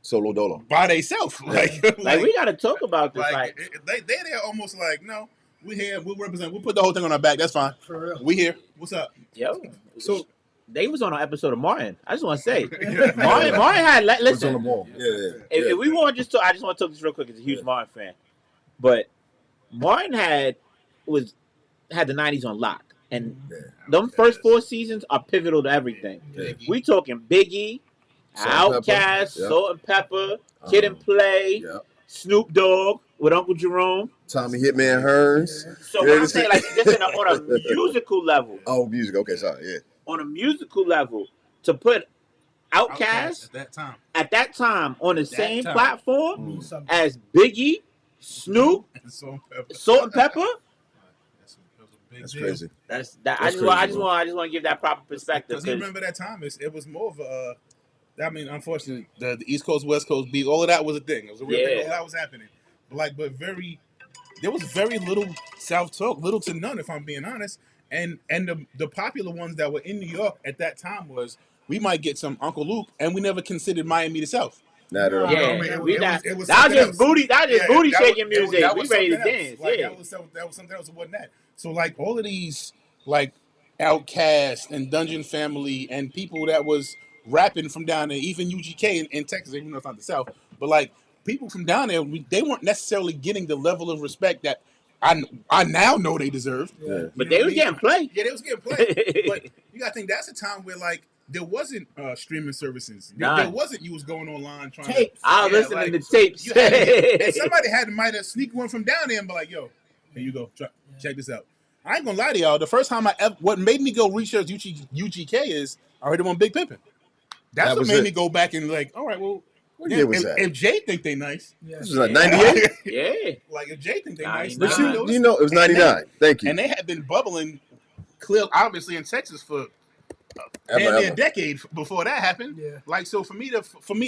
Solo Dolo. by themselves. Like we got to talk about this. they there almost like no. We here. We'll represent. We'll put the whole thing on our back. That's fine. For real. We here. What's up? Yo. So they was on an episode of Martin. I just want to say, Martin had. Listen, What's on the ball? Yeah. If we want just to, I just want to talk this real quick. As a huge Martin fan, but Martin had the '90s on lock, and them first 4 seasons are pivotal to everything. Yeah. We talking Biggie, Outkast, Salt and Pepper, Kid and Play, Snoop Dogg with Uncle Jerome, Tommy Hitman Hearns. So what I'm saying, like, just on a musical level. Oh, music. Okay, sorry. Yeah. On a musical level, to put Outkast at that time on the same platform as Biggie, Snoop, Salt and Pepper. That's crazy. I just want to give that proper perspective. Because you remember that time, it was more of a. I mean, unfortunately, the East Coast West Coast beat, all of that was a thing. It was a real thing. All that was happening. There was very little South talk, little to none, if I'm being honest. And the popular ones that were in New York at that time was we might get some Uncle Luke, and we never considered Miami the South. Not at all. Yeah, that was just booty shaking music. We ready to dance. Like, that was something else. It wasn't that. So like all of these like Outkast and Dungeon Family and people that was rapping from down there, even UGK in Texas, even though it's not the South, but like people from down there, they weren't necessarily getting the level of respect that I now know they deserved. Yeah. But they was getting played. Yeah, they was getting played. But you got to think that's a time where like there wasn't streaming services. There wasn't you was going online trying tapes. I was listening to tapes. And somebody might have sneak one from down there and be like, yo, here you go. Check this out. I ain't gonna lie to y'all. The first time what made me go research UGK is I heard him on Big Pimpin'. That's what made me go back and like, all right, well, what year was that? If Jay think they nice, Yeah. This was like 98. Yeah. Like if Jay think they nice, But you know, it was 99. Thank you. And they had been bubbling, clear, obviously in Texas for a decade before that happened. Yeah. Like so, for me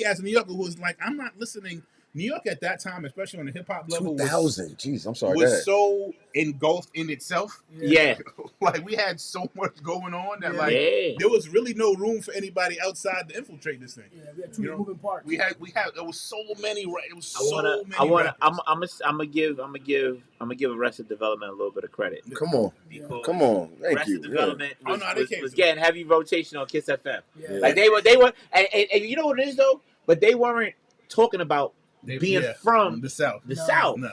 as a New Yorker who was like, I'm not listening. New York at that time, especially on the hip hop level, 2000. Jeez, I'm sorry. Was so engulfed in itself. Yeah. Like we had so much going on that there was really no room for anybody outside to infiltrate this thing. Yeah, we had two moving parts. We had there was so many. It was I'm gonna give Arrested Development a little bit of credit. Come on. Thank Arrested you. Development Yeah. was getting heavy rotation on Kiss FM. Yeah. Like they were, and you know what it is though. But they weren't talking about being from the South. The South. No.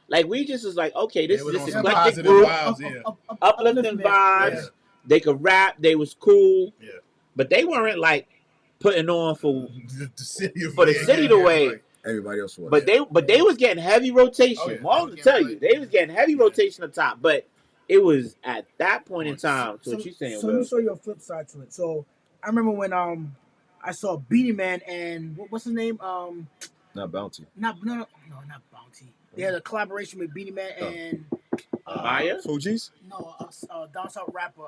Like we just was like, okay, this eclectic positive group, vibes, uplifting vibes. Yeah. They could rap. They was cool. Yeah. But they weren't like putting on for the city the way everybody else was. But they was getting heavy rotation. Well, to tell you, they was getting heavy rotation on top. But it was at that point in time. So what you saying? So let me show you a flip side to it. So I remember when I saw Beanie Man and what's his name? Not Bounty. Not Bounty. They had a collaboration with Beanie Man and Maya? Fugees? No, down south rapper.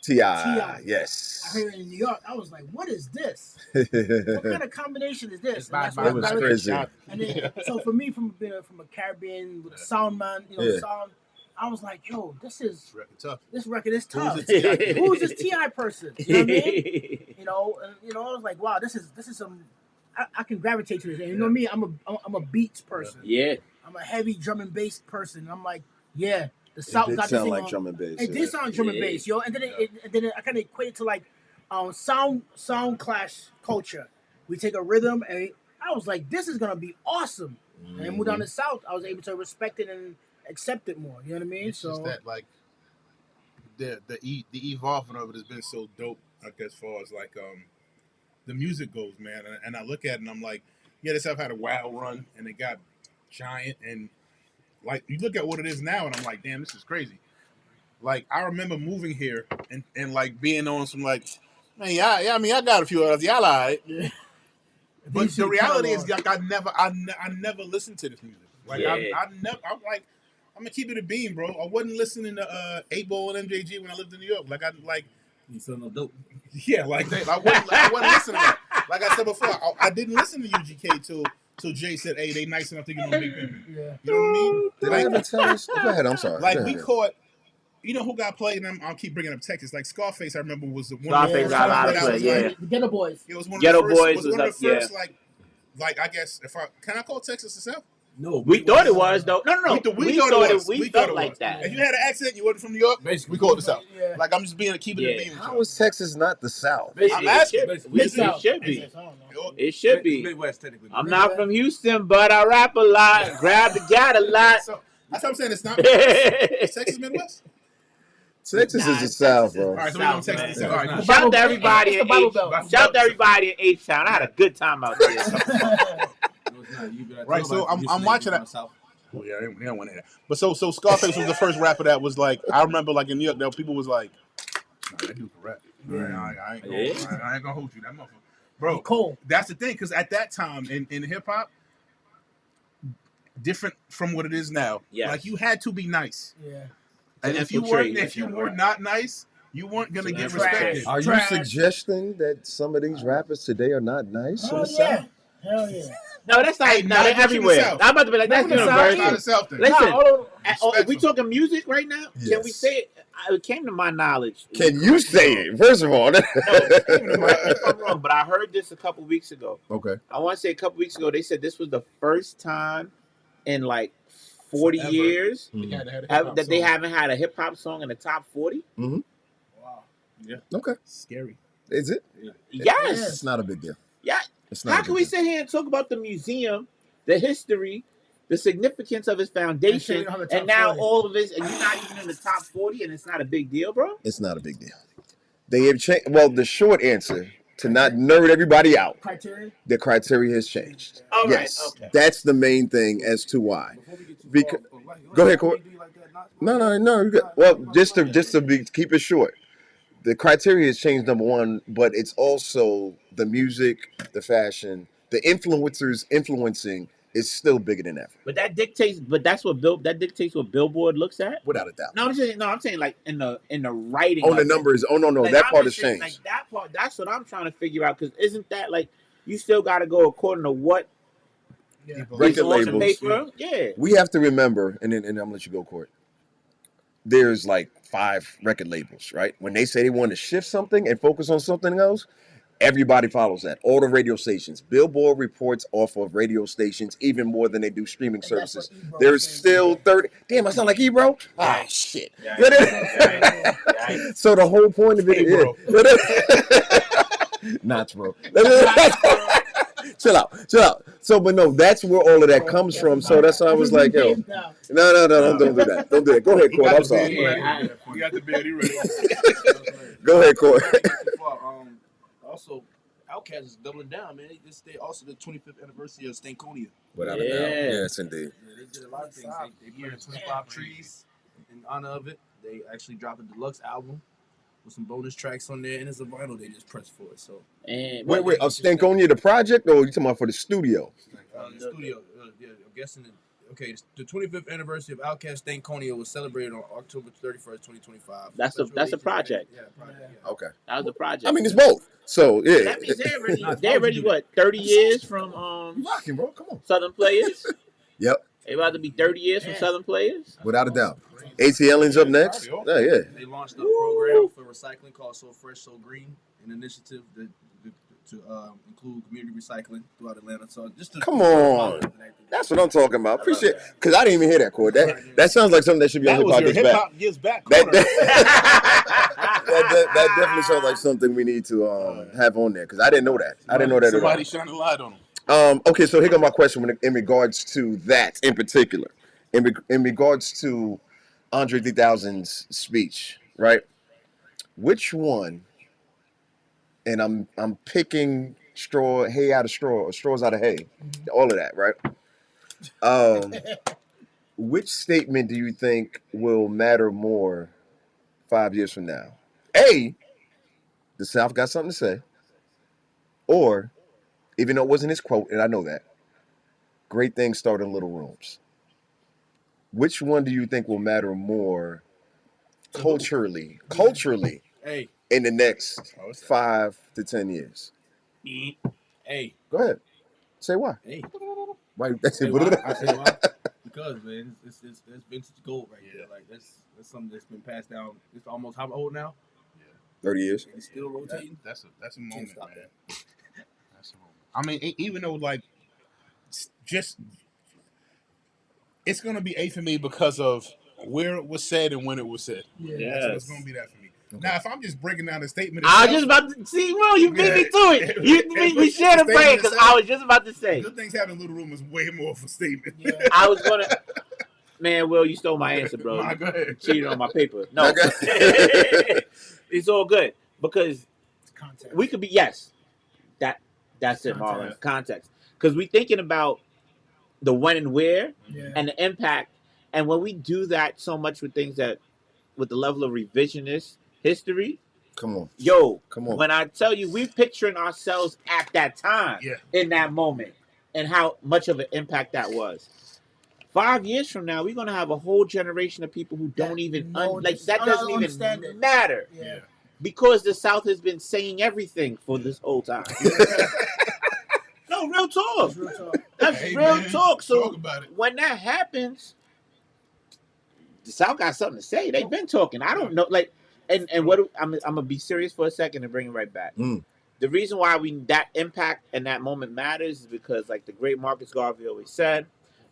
T.I. Yes. I heard it in New York. I was like, what is this? What kind of combination is this? It was crazy. And then, so for me, from a Caribbean with a sound man, sound, I was like, yo, this is tough. This record is tough. Who's this Who's this T.I. person? You know what I mean? I was like, wow, this is some. I can gravitate to this. And you know me, I'm a beats person. Yeah. I'm a heavy drum and bass person. I'm like, yeah, the South got this sound thing like on. drum and bass. It did sound drum and bass, yo. And then I kind of equate it to like sound clash culture. We take a rhythm and I was like, this is gonna be awesome. And then moved down to the South, I was able to respect it and accept it more. You know what I mean? It's just that like the evolving of it has been so dope. Like as far as like the music goes, man. And I look at it and I'm like, yeah, this stuff had a wild run and it got giant and like you look at what it is now and I'm like, damn, this is crazy. Like I remember moving here and like being on some like, man, yeah, I mean I got a few others, y'all alright. Yeah. But the reality is like I never listened to this music. Like I never I'm like I'm gonna keep it a beam, bro. I wasn't listening to 8 Ball and MJG when I lived in New York. Like I like you still no dope. Yeah, like I wasn't listening to that. Like I said before, I didn't listen to UGK till Jay said, "Hey, they nice enough to get on Big Pimpin'." Yeah, you know what I mean? Did I ever tell us? Go ahead. I'm sorry. Like we caught. You know who got played? And I'll keep bringing up Texas. Like Scarface, I remember was one Scarface of the got a first lot of play. Yeah, the Ghetto Boys. It was one Ghetto of the first. Boys was one of the like, first like I guess can I call Texas the South? No, we thought it was though. No. We thought it was. We felt like that. If you had an accent, you wasn't from New York. Basically, we called it the South. Yeah. Like I'm just keeping it being. How is Texas not the South? I'm asking. It should be. It should be. Midwest, technically. I'm not from Houston, but I rap a lot, grab the gat a lot. So that's what I'm saying. It's not Midwest. Texas Midwest. Texas is the South, bro. All right, so we're going to Texas. All right. Shout out to everybody in H-Town. I had a good time out there. Right, so I'm watching that. Oh yeah, they don't want to hear that. But so Scarface was the first rapper that was like, I remember like in New York, there people was like, nah, that dude can rap. I ain't gonna hold you, that motherfucker. Bro, cool. That's the thing, because at that time in hip hop, different from what it is now. Yes. Like you had to be nice. Yeah. And if you were not nice, you weren't gonna get respected. Are you suggesting that some of these rappers today are not nice? Hell yeah. Hell yeah. No, that's not. No, they're everywhere. I'm about to be like, that's universal. Listen, if we talking music right now, can we say it? It came to my knowledge. Can you say it? First of all, no, if I'm wrong, but I heard this a couple weeks ago. Okay. I want to say a couple weeks ago, they said this was the first time in like 40 years that they haven't had a hip hop song in the top 40. Mm-hmm. Wow. Yeah. Okay. Scary. Is it? Yeah. Yes. It's not a big deal. Yeah. How can we sit here and talk about the museum, the history, the significance of its foundation, and now 40. All of this, and you're not even in the top 40, and it's not a big deal, bro? It's not a big deal. They have changed. Well, the short answer, to not nerd everybody out, the criteria has changed. All yes, right, okay. That's the main thing as to why. Go ahead, Court. No. Well, just to keep it short. The criteria has changed, number one, but it's also the music, the fashion, the influencers influencing is still bigger than ever. But that dictates. But that's what Billboard looks at, without a doubt. No, I'm saying like in the writing. On the numbers. Oh no, like, that part has changed. Like that part. That's what I'm trying to figure out. Because isn't that like you still got to go according to what record labels? Paper? Yeah. We have to remember, and then I'm gonna let you go, Court. There's like 5 record labels, right? When they say they want to shift something and focus on something else, everybody follows that. All the radio stations. Billboard reports off of radio stations even more than they do streaming services. There's still 30. Damn, I sound like Ebro? Ah, shit. So the whole point of it is... Not bro. Chill out. So, but no, that's where all of that comes from. So that's why I was like, yo, no, don't do that. Don't do that. Go ahead, Court. I'm sorry. You got the beard. You ready? Go ahead, Court. Also, Outkast is doubling down, man. They also the 25th anniversary of Stankonia. Without a doubt. Yes, indeed. Yeah, they did a lot of things. They planted 25 trees in honor of it. They actually dropped a deluxe album with some bonus tracks on there, and it's a vinyl they just pressed for it. So, wait, Stankonia the project, or are you talking about for the studio? The studio. Yeah, I'm guessing. Okay, the 25th anniversary of Outkast Stankonia was celebrated on October 31st, 2025. That's a project. Yeah, project. Yeah. Okay. That was the project. I mean, it's both. So yeah. That means they're already what 30 years from rocking, bro. Come on. Southern Players. Yep. It about to be 30 years from Southern Players. Without a doubt. ATLians up next. Yeah, yeah. They launched a program for recycling called So Fresh, So Green, an initiative to include community recycling throughout Atlanta. So just to come on, that's what I'm talking about. Appreciate, because I didn't even hear that chord. That sounds like something that should be on Hip Hop Gets Back. That definitely sounds like something we need to have on there because I didn't know that. I didn't know that at all. Somebody shine a light on them. Okay, so here goes my question in regards to that in particular. In regards to Andre 3000's speech, right? Which one? And I'm picking hay out of straw or straws out of hay, all of that, right? Which statement do you think will matter more 5 years from now? A, the South got something to say, or even though it wasn't his quote, and I know that, great things start in little rooms. Which one do you think will matter more culturally, in the next 5 to 10 years? Hey. Go ahead. Say why. Hey. Why? I say why? Because, man, it's vintage gold right here. Like, that's something that's been passed down. It's almost how old now? 30 years. And it's still rotating. That's a moment, man. That's a moment. I mean, even though, like, just it's gonna be A for me because of where it was said and when it was said. Yeah, so it's gonna be that for me. Okay. Now, if I'm just breaking down the statement, I was just about to see, Will, you beat me to it. We shared a brain because I was just about to say. Good things happen in Little Room is way more of a statement. Yeah. I was gonna. Man, Will, you stole my answer, bro. Go ahead. Cheated on my paper. No, it's all good because we could be That's it, Marlon. Context, because we thinking about the when and where and the impact, and when we do that so much with things that with the level of revisionist history. Come on. When I tell you, we're picturing ourselves at that time, in that moment, and how much of an impact that was. 5 years from now, we're gonna have a whole generation of people who don't even that doesn't even matter, because the South has been saying everything for this whole time. No, real talk. That's real talk. So when that happens, the South got something to say. They've been talking. I don't know, and what I'm gonna be serious for a second and bring it right back. The reason why that impact and that moment matters is because, like the great Marcus Garvey always said,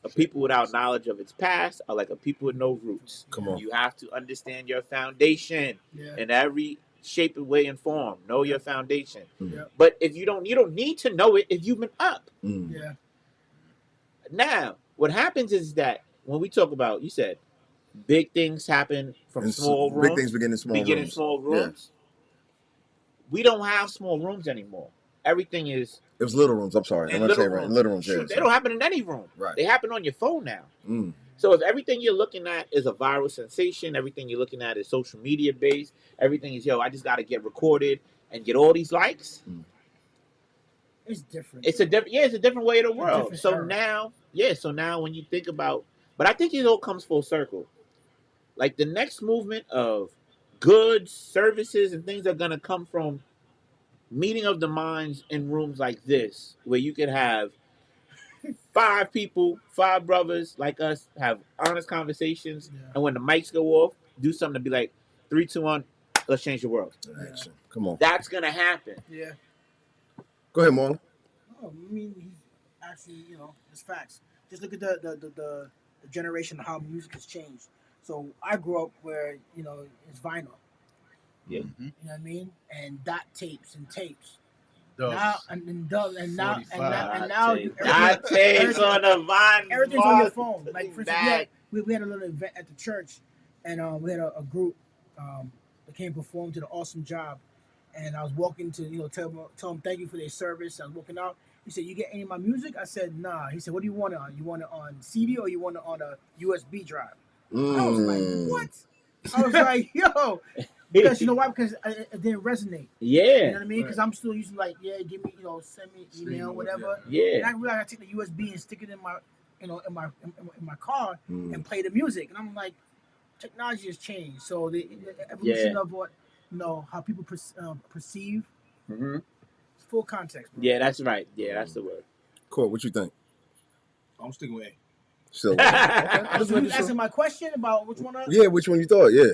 a people without knowledge of its past are like a people with no roots. Come on. You have to understand your foundation in every shape and way and form. Know your foundation. But if you don't need to know it if you've been up. Now, what happens is that when we talk about, you said, big things happen from small rooms. Big things begin in small rooms. We don't have small rooms anymore. Everything is. It was little rooms. I'm sorry. I'm not saying right. In little rooms. Shoot, they don't happen in any room. Right. They happen on your phone now. So if everything you're looking at is a viral sensation, everything you're looking at is social media based, everything is, I just got to get recorded and get all these likes. It's different. It's a different way of the world. So now when you think about, but I think it all comes full circle. Like the next movement of goods, services, and things are going to come from meeting of the minds in rooms like this, where you could have 5 people, 5 brothers like us, have honest conversations, and when the mics go off, do something to be like, 3, 2, 1, let's change the world. Action. Come on. That's going to happen. Yeah. Go ahead, Marlon. Oh, I mean, he's actually, it's facts. Just look at the generation of how music has changed. So I grew up where, it's vinyl. Yeah. You know what I mean? And dot tapes and tapes. Dubs. Now and now dot tapes on the vinyl. Everything's on your phone. Like for instance, we had a little event at the church, and we had a group that came perform to the Awesome Job, and I was walking to tell them thank you for their service. I was walking out. He said, "You get any of my music?" I said, "Nah." He said, "What do you want it on? You want it on CD or you want it on a USB drive?" I was like, "What?" I was like, "Yo." Because you know why? Because it didn't resonate. Yeah. You know what I mean? Because I'm still using give me, send me email, whatever. Yeah. And I realized I take the USB and stick it in my, in my car and play the music. And I'm like, technology has changed. So the evolution of what, how people perceive. It's full context. Bro. Yeah, that's right. Yeah, that's the word. Cool. What you think? I'm sticking with A. Still. I was asking my question about which one. Yeah, which one you thought? Yeah,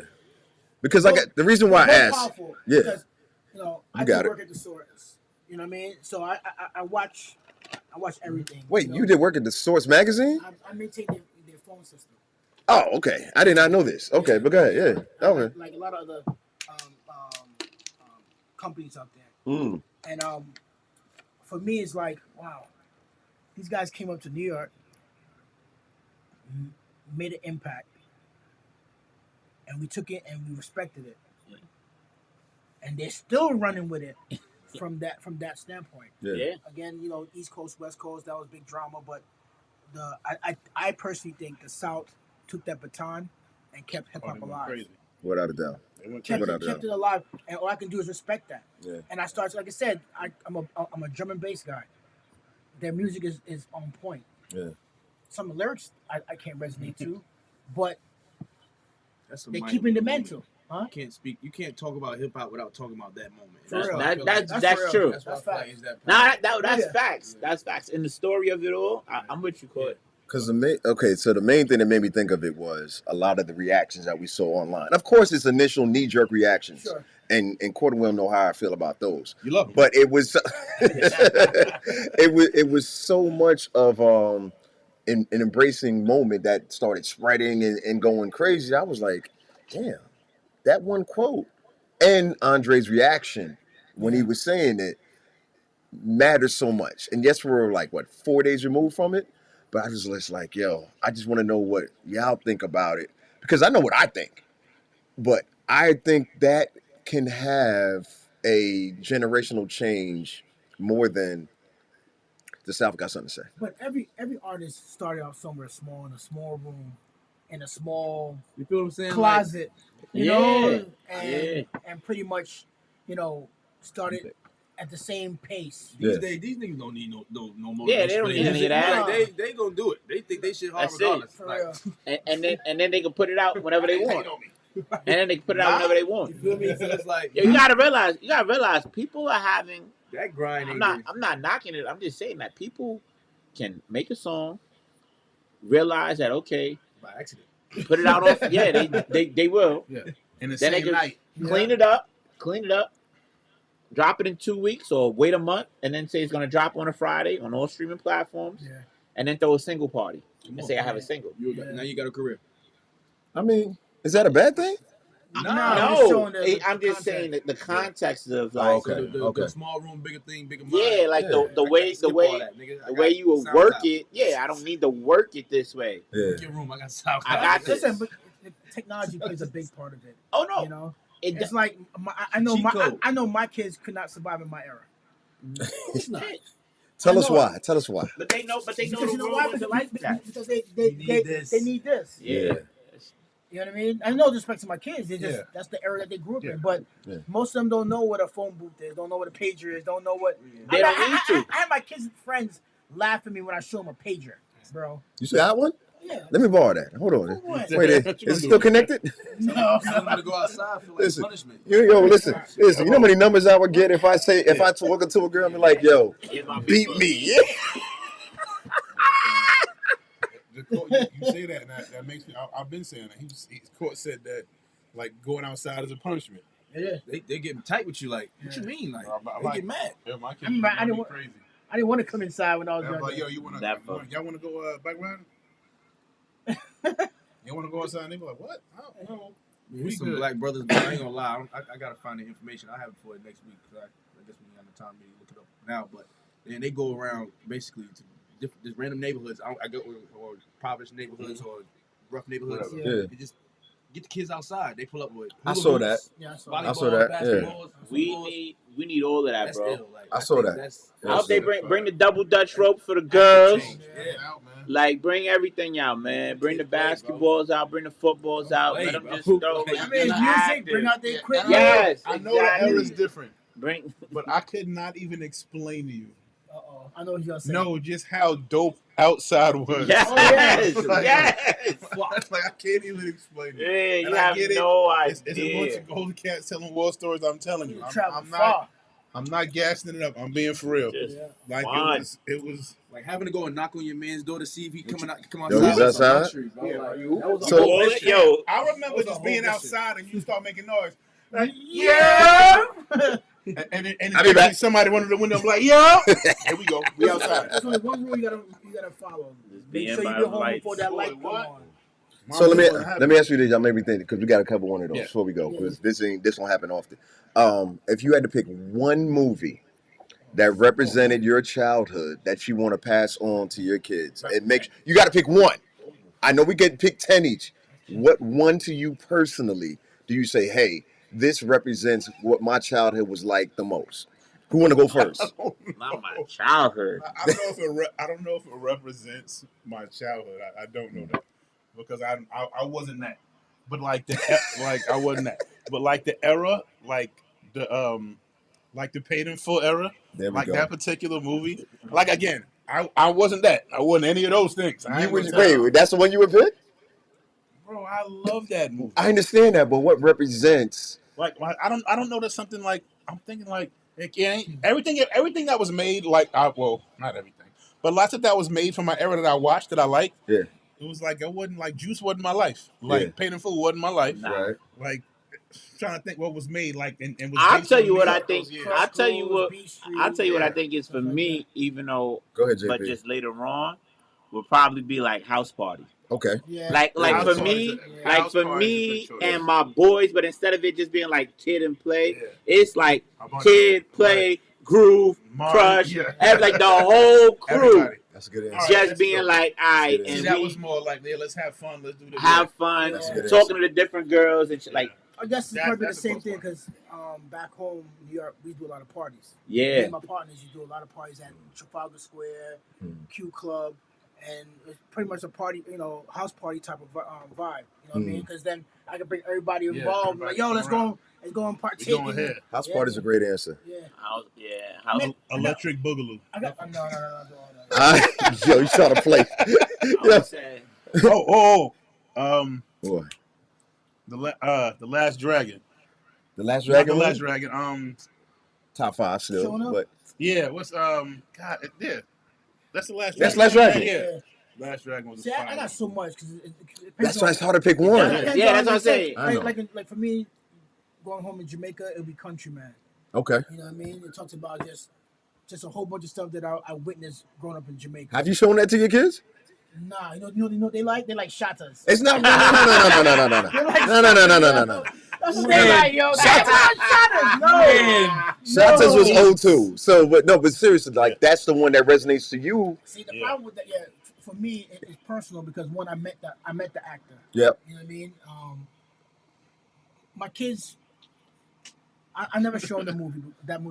because I got the reason why I asked. Powerful, Yeah, because, I got do it. work at the Source. You know what I mean? So I watch everything. Wait, you did work at the Source magazine? I maintain their phone system. Oh, okay. I did not know this. Okay, but go ahead. Yeah, okay. Like a lot of other companies out there. And for me, it's like, wow, these guys came up to New York, made an impact, and we took it and we respected it, and they're still running with it from that standpoint. Yeah. Again, East Coast, West Coast, that was big drama, but I personally think the South took that baton and kept hip hop alive. Crazy. Without a doubt. Kept it alive, and all I can do is respect that. Yeah. And I started, like I said, I'm a drum and bass guy. Their music is on point. Yeah. Some of the lyrics I can't resonate to, but they're mind keeping the blowing. mental. Huh? You can't talk about hip hop without talking about that moment. That's true. That's facts. That's facts. That's facts. In the story of it all, I'm with you, Court. Because the main thing that made me think of it was a lot of the reactions that we saw online. Of course, it's initial knee-jerk reactions. Sure. And Court will know how I feel about those. You love them. But it was it was so much of an embracing moment that started spreading and going crazy. I was like, damn, that one quote and Andre's reaction when he was saying it matters so much. And yes, we're like 4 days removed from it. But I was just like, yo, I just want to know what y'all think about it. Because I know what I think. But I think that can have a generational change more than the South got something to say. But every artist started out somewhere small, in a small room, in a small You feel what I'm saying? closet, Yeah. and pretty much, started at the same pace. These days, these niggas don't need no motivation. Yeah, they don't need any of that. They gonna do it. They think they shit hard That's regardless. For real. And then they can put it out whenever they want. And then they can put it out whenever they want. You feel me? So it's like Yo, you gotta realize people are having that grind. I'm not knocking it. I'm just saying that people can make a song, realize that okay, by accident. put it out on they will. Yeah. And the Then they same can night. clean it up, drop it in 2 weeks or wait a month and then say it's gonna drop on a Friday on all streaming platforms. Yeah. And then throw a single party and say I have a single. Now you got a career. I mean, is that a bad thing? No, I'm just saying that the context of like okay. The small room, bigger thing, bigger mind. yeah, like the way you would work it. Yeah, I don't need to work it this way. Yeah. Your room, I got SoundCloud. I got this. Listen, but technology plays a big part of it. Oh no, It's like I know my kids could not survive in my era. it's not. Tell us why. But they know Because the you know why? world like that. Because they need this. Yeah. You know what I mean? I know respect to my kids. They just that's the era that they grew up in. But most of them don't know what a phone booth is. Don't know what a pager is. Don't know what. They don't need to. I have my kids' friends laugh at me when I show them a pager, bro. You see that one? Yeah. Let me borrow that. Hold on. What? Wait, is it still connected? No. I'm gonna go outside for like punishment. Listen. You know how many numbers I would get if I talk to a girl and be like, yo, beat me. You say that, and that makes me. I've been saying that. Court said that, like going outside is a punishment. Yeah. They getting tight with you. Like, what you mean? Like, they get mad. Yeah, my kids I didn't want- crazy. I didn't want to come inside when I was young. Like, yo, y'all want to go bike riding? You want to go outside? And they be like, what? I don't know. We some black brothers, but I ain't gonna lie. I gotta find the information. I have it for it next week. Cause I guess we have the time to look it up now. But then they go around basically to just random neighborhoods. I go or impoverished neighborhoods or rough neighborhoods. Yeah. They just get the kids outside. They pull up with. I saw that. Yeah, I saw that. Basketballs, We need all of that, that's bro. ill. Like, I saw that. I hope they bring the double Dutch rope for the girls. Out, man. Like, bring everything out, man. Bring the basketballs out. Bring the footballs out. Let them just throw. I mean, music, bring out the equipment. Yes, I know the era's different, Bring. but I could not even explain to you. Uh-oh. I know what you're gonna say. No, just how dope outside was. Yes, yes. Like I can't even explain it. Yeah, And you I have get it. no It's a bunch idea. of golden cats telling war stories. I'm telling you, Travel I'm far. not. I'm not gassing it up. I'm being for real. Like it was like having to go and knock on your man's door to see if he come outside. Yo, he's outside. I remember just being outside and you start making noise. Like, and then somebody went to the window and be like, yo, here we go. We outside. There's only one rule you gotta follow. Make sure you get home before that light come on. So let me ask you this. Y'all made me think because we got to cover one of those before we go because this don't happen often. If you had to pick one movie that represented your childhood that you want to pass on to your kids, you got to pick one. I know we get pick 10 each. What one to you personally do you say, hey, this represents what my childhood was like the most? Who want to go first? Not my childhood. I don't know if it represents my childhood. I don't know that. Because I wasn't that, but I wasn't that, but like the era, like the Paid in Full era, like that particular movie, like again, I wasn't that, I wasn't any of those things. Wait, that's the one you would pick? Bro, I love that movie. I understand that, but what represents? Like I don't know. That's something like I'm thinking like everything that was made like not everything, but lots of that was made from my era that I watched that I liked. Yeah. It was like Juice wasn't my life. Like Paid in Full wasn't my life. Right. Like trying to think what was made like and was. I'll tell you what I think. I'll tell you what I think is for me. Even though, go ahead, JP. But just later on, will probably be like House Party. Okay. Yeah. Like for me and my boys, but instead of it just being like kid and play, it's like kid, play, groove, crush, like the whole crew. Everybody. That's a good answer. Just being like, alright, and that was more like, let's have fun, let's do this. Have fun, talking to the different girls and shit. Like, I guess it's probably the same thing because back home in New York, we do a lot of parties. Yeah. Me and my partners, you do a lot of parties at Trafalgar Square, Q Club, and it's pretty much a party, house party type of vibe. You know what I mean? Because then I can bring everybody involved. Like, yo, let's go and partake. House party's a great answer. House. Electric Boogaloo. No. Yo, you trying to play? Boy. The Last Dragon. The Last Dragon. The Last Dragon. Top 5 still, but what's That's the Last Dragon. That's Last Dragon. Yeah. Last Dragon was. See, I got so much because that's why it's hard to pick one. Yeah, that's what I'm saying. Like for me, going home in Jamaica, it'll be Countryman. Okay. You know what I mean? It talks about just a whole bunch of stuff that I witnessed growing up in Jamaica. Have you shown that to your kids? Nah, you know what they like? They like shatas. It's not. No. That's what they like, yo. Shatas. No. Shatas was old too. So, but seriously, like that's the one that resonates to you. See, the problem with that, for me, it's personal because I met the actor. Yep. You know what I mean? My kids. I never shown that movie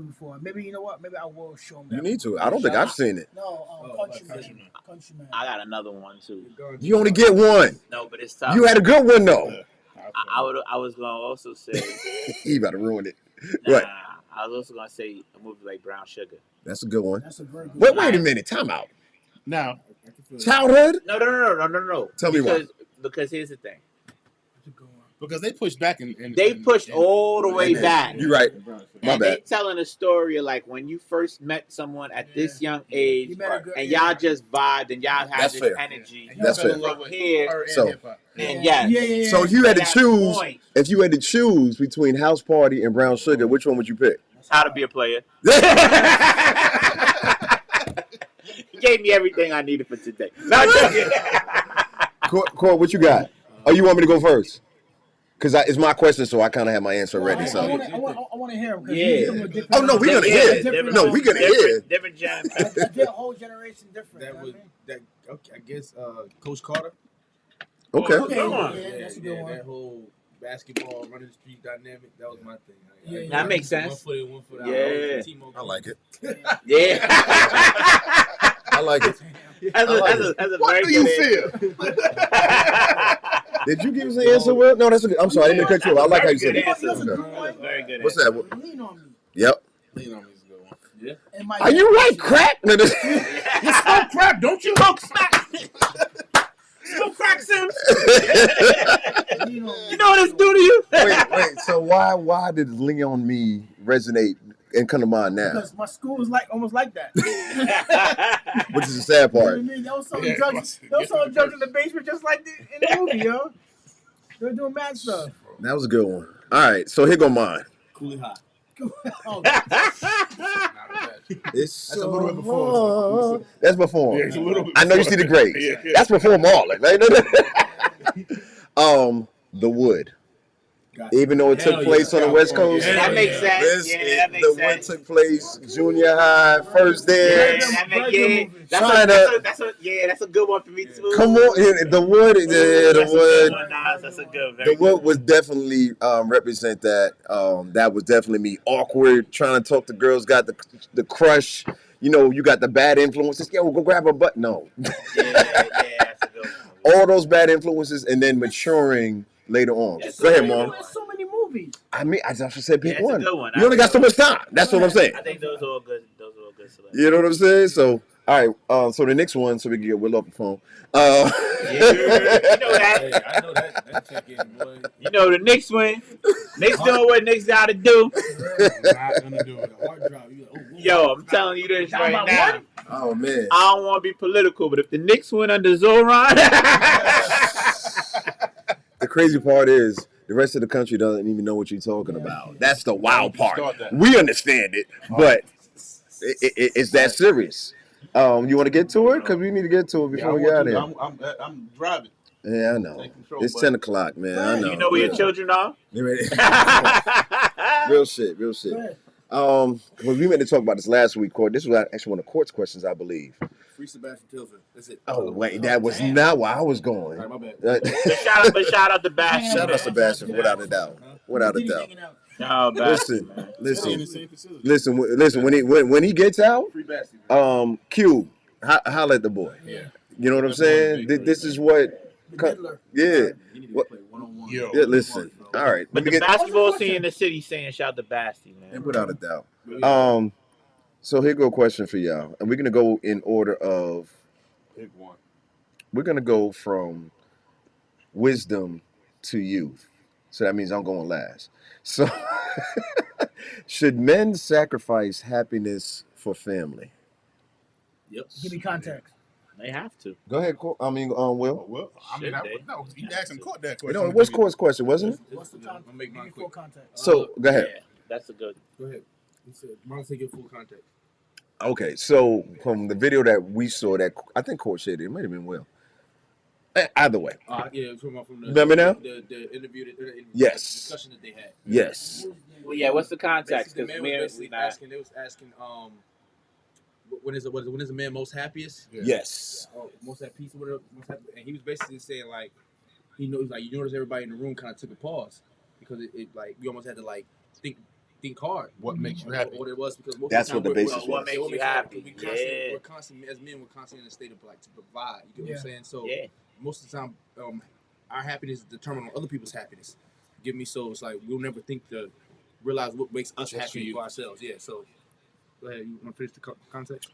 before. Maybe you know what? Maybe I will show them. You need to. I don't think I've seen it. No, Countryman. I got another one too. You only get one. No, but it's tough. You had a good one though. I was gonna also say. You about to ruin it. Nah, right. I was also gonna say a movie like Brown Sugar. That's a good one. That's a very good one. Wait a minute. Time out. Now, childhood? No. Tell me why. Because here's the thing. Because they pushed back and they pushed all the way back. You're right. My bad. They telling a story of like when you first met someone at this young age, and y'all just vibed and y'all had this energy. That's fair. Here, so, yeah. So if you had to choose, between House Party and Brown Sugar, which one would you pick? How to Be a Player. He gave me everything I needed for today. Court, what you got? Oh, you want me to go first? Because it's my question, so I kind of have my answer ready. So I want to hear him. Yeah. Oh no, we're gonna hear. No, we're gonna hear. Different jam. A whole generation different. Okay, I guess Coach Carter. Okay. That's a good one. That whole basketball running the street dynamic. That was my thing. That makes sense. 1 foot in, 1 foot out. Yeah. I like it. Yeah. I like it. That's a what very do you good feel? Did you give us an answer, Will? No, that's a good. I'm sorry, I didn't mean to cut you off. I like how you said it. Very good. What's that? Lean on me. Yep. Lean on me is a good one. Yeah. Are you right, crack? You smoke crack, don't you? Smoke crack. Smoke crack, Sims. You know what it's do to you? Wait. So why did Lean on Me resonate and come to mind now? Because my school was like almost like that. Which is the sad You know what I part. mean? They was selling drugs. They was selling drugs in the basement just like in the movie, yo. They were doing mad stuff. That was a good one. All right, so here go mine. Coolie High. Oh, It's That's a little bit before. That's before. Yeah, it's a little bit I know you before. see the grades. Yeah. That's before Marlon. The Wood. Even though it took place on the West Coast. That makes sense. That makes the sense. Wood took place junior high, first day. That's a good one for me too. Come on, the Wood. The Wood. That's a good. The Wood was definitely represent that. That was definitely me. Awkward, trying to talk to girls, got the crush. You know, you got the bad influences. Yeah, we'll go grab her butt. No. That's a good one. All those bad influences, and then maturing later on. Go ahead, Mom. There's so many movies. I mean, I just said pick one. That's a good one. You only got so much time. That's what I'm saying. I think those are all good. Those are all good selections. You know what I'm saying? So, all right. So the next one, so we can get Will off the phone. You know that. Hey, I know that check in, boy. You know the next one. Knicks doing what Knicks got to do. Not gonna do it. A hard drop. Yo, I'm telling you this right now. Oh man. I don't want to be political, but if the Knicks win under Zoran, The crazy part is the rest of the country doesn't even know what you're talking about. That's the wild part. We understand it, but it's that serious. You want to get to it? Because we need to get to it before we get out of here. I'm driving. Yeah, I know. It's 10 o'clock, man. I know. you know where your children are. Real shit. Well, we meant to talk about this last week, Court. This was actually one of Court's questions, I believe. Free Sebastian Tilson. That's it. Oh, wait, that was not where I was going. All right, my bad. But shout out to Bash. Shout out Sebastian, without a doubt. Without a doubt. Oh, Listen. When he gets out, Free basket. Q, holla at the boy. Yeah. You know what I'm saying? This is what. Yeah. You need to play one-on-one. Yo. Yeah. Listen. All right. But the basketball scene in the city saying shout out to Basti, man. Without a doubt. So here go a question for y'all, and we're gonna go in order of. Pick one. We're gonna go from wisdom to youth. So that means I'm going last. So, should men sacrifice happiness for family? Yep. Give me context. They have to. Go ahead, Will. Well, I mean, Should they? no, you asking Court that question. No, it was Court's question, wasn't it? What's the context? I'll make mine Give me quick. full context. So, go ahead. Yeah, that's a good. Go ahead. He said, "Mine take your full context." Okay, so from the video that we saw, that I think Court said it might have been Will. Either way. Yeah, from the Remember now? the interview, Yes. discussion that they had. Yes. Well, yeah. What's the context? Basically, Because the man was basically asking. They was asking, when is a man most happiest? Yeah. Yes. Most at peace or whatever. Most happy. And he was basically saying like, he knows like you notice everybody in the room kind of took a pause because it like we almost had to like think hard. What makes you happy? What it was because most That's of the what time the basis was. What makes you happy? We're constantly as men. We're constantly in a state of like to provide. You get what I'm saying? So Yeah. most of the time, our happiness is determined on other people's happiness. Get me? So it's like we'll never think to realize what makes us happy for ourselves. Yeah. So go ahead. You want to finish the context?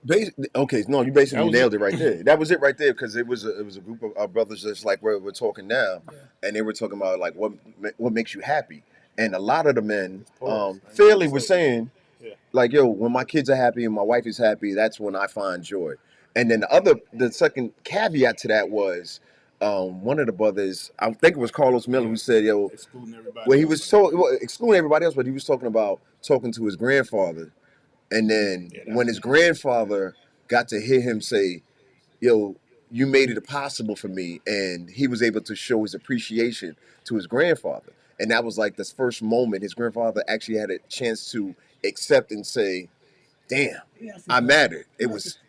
Yeah, Okay, no, you basically nailed it right there. That was it right there because it was a group of our brothers just like we're talking now, and they were talking about like what makes you happy, and a lot of the men fairly were saying like, yo, when my kids are happy and my wife is happy, that's when I find joy. And then the second caveat to that was one of the brothers, I think it was Carlos Miller, who said, yo, excluding everybody. well, he was excluding everybody else, but he was talking to his grandfather. And then when his grandfather got to hear him say, yo, you made it possible for me, and he was able to show his appreciation to his grandfather. And that was like this first moment his grandfather actually had a chance to accept and say, damn, I mattered.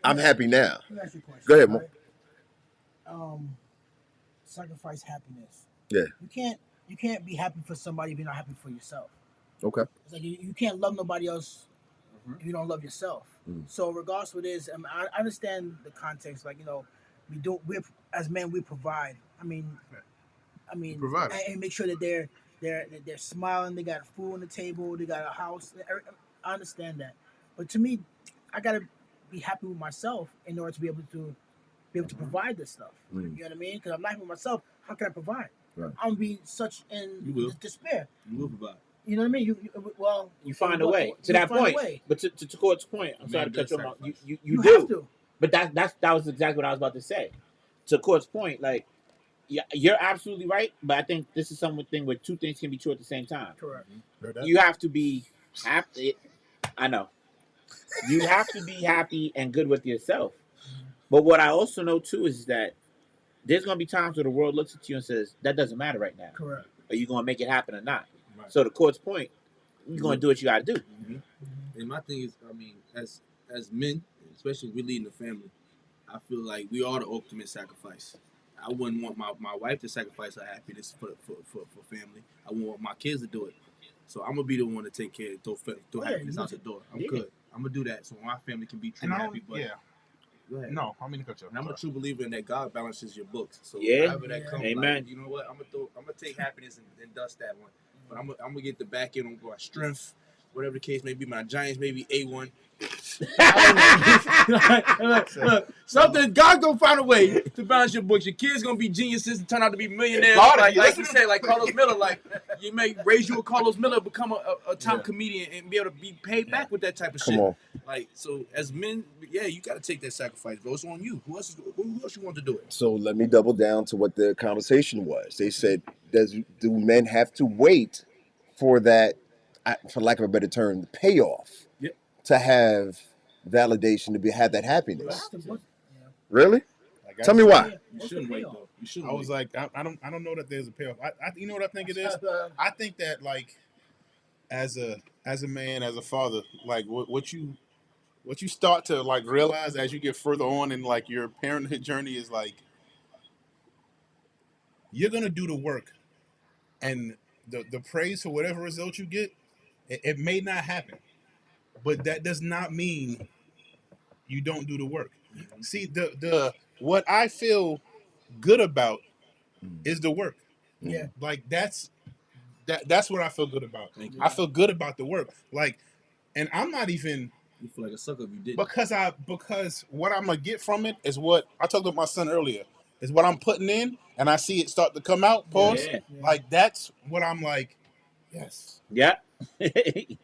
I'm happy now. Let me ask you a question. Go ahead, Mo. Sacrifice happiness. Yeah. You can't be happy for somebody if you're not happy for yourself. Okay. It's like you can't love nobody else if you don't love yourself. So regardless of what it is, I understand the context. Like, you know, we as men we provide. I mean, Provide. and make sure that they're smiling. They got food on the table. They got a house. I understand that, but to me, I gotta be happy with myself in order to be able to provide this stuff. You know what I mean? Because I'm not happy with myself. How can I provide? Right. I'm gonna be such in despair. You will provide. You know what I mean? You find a way to that point. But to Court's point, I'm sorry to cut you off. You have do. to. But that was exactly what I was about to say. To Court's point, like, yeah, you're absolutely right. But I think this is something where two things can be true at the same time. Correct. You have to be happy. I know. You have to be happy and good with yourself. But what I also know too is that there's gonna be times where the world looks at you and says, "That doesn't matter right now. Correct. Are you gonna make it happen or not?" Right. So to Court's point, you're gonna do what you gotta do. Mm-hmm. And my thing is, I mean, as men, especially if we're leading the family, I feel like we are the ultimate sacrifice. I wouldn't want my wife to sacrifice her happiness for family. I wouldn't want my kids to do it. So I'm gonna be the one to take care, throw happiness out the door. I'm good. I'm gonna do that so my family can be truly happy. But go ahead. No, I mean to cut you off. And I'm a true believer in that God balances your books. So however that comes, amen. Like, you know what? I'm gonna take happiness and dust that one. But I'm gonna get the back end on my strength, whatever the case may be. My Giants may be A1. Look, something God gonna find a way to balance your books. Your kids gonna be geniuses and turn out to be millionaires. Like you said, like Carlos Miller. Like you may raise you a Carlos Miller, become a top comedian, and be able to be paid back with that type of shit. on. Like so, as men, you gotta take that sacrifice, bro. It's on you. Who else you want to do it? So let me double down to what the conversation was. They said, do men have to wait for that, for lack of a better term, the payoff to have validation, to have that happiness? Really? Tell me why. You shouldn't wait though. You shouldn't. I was like, I don't know that there's a payoff. You know what I think it is? I think that like, as a man, as a father, like what you start to like realize as you get further on in like your parenthood journey is like, you're gonna do the work, and the praise for whatever result you get, it may not happen, but that does not mean you don't do the work. See, the what I feel good about is the work. Yeah. Like that's what I feel good about. I feel good about the work. Like, and I'm not even. You feel like a sucker if you did. Because what I'm gonna get from it is what I talked to my son earlier. Is what I'm putting in, and I see it start to come out. Pause. Yeah. Like that's what I'm like. Yes. Yeah.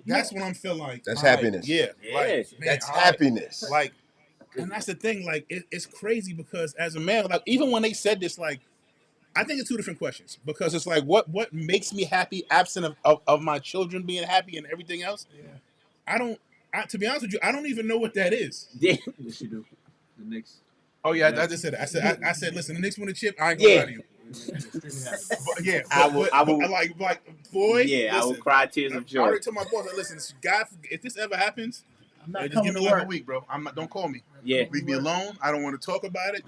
That's what I'm feeling like. That's happiness. Yeah. Like, man, that's happiness. Like, and that's the thing. Like, it's crazy because as a man, like, even when they said this, like, I think it's two different questions because it's like, what makes me happy, absent of my children being happy and everything else? Yeah. To be honest with you, I don't even know what that is. Yeah. Yes, you do. The Knicks. Oh yeah, I just said it. I said, listen, the Knicks win the chip. I ain't gonna lie to you. I will. Like, boy. Yeah, listen, I will cry tears of joy. I already told my boss, listen, God, if this ever happens, I'm not just give me like work. a week, bro. Don't call me. Yeah. Leave me alone. I don't want to talk about it.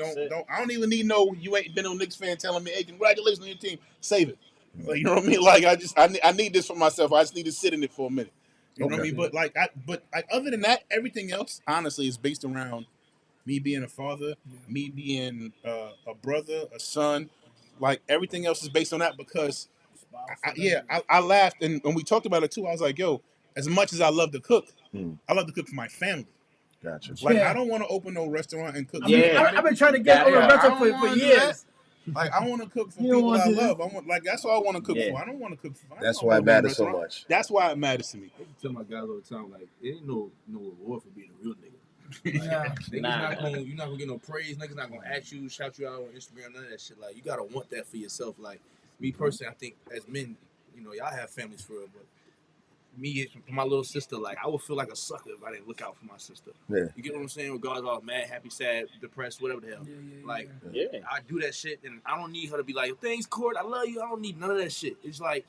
I don't even need you ain't been a Knicks fan telling me, hey, congratulations on your team. Save it. Like, you know what I mean? Like I need this for myself. I just need to sit in it for a minute. You know what I mean? But other than that, everything else, honestly, is based around me being a father, me being a brother, a son. Like everything else is based on that because, I laughed and when we talked about it too. I was like, yo, as much as I love to cook, I love to cook for my family. Gotcha. Like I don't want to open no restaurant and cook. I've been trying to get over a restaurant for years. Like I want to cook for people I love. That's what I want to cook for. I don't want to cook for. That's why it matters so much. That's why it matters to me. I tell my guys all the time, like, it ain't no reward for being a real nigga. You're not gonna get no praise. Niggas not gonna ask you, shout you out on Instagram, none of that shit. Like, you gotta want that for yourself. Like, me personally, I think as men, y'all have families for real, but me, my little sister, like, I would feel like a sucker if I didn't look out for my sister. Yeah. You get what I'm saying? Regardless of mad, happy, sad, depressed, whatever the hell. I do that shit, and I don't need her to be like, thanks, Court, I love you. I don't need none of that shit. It's like,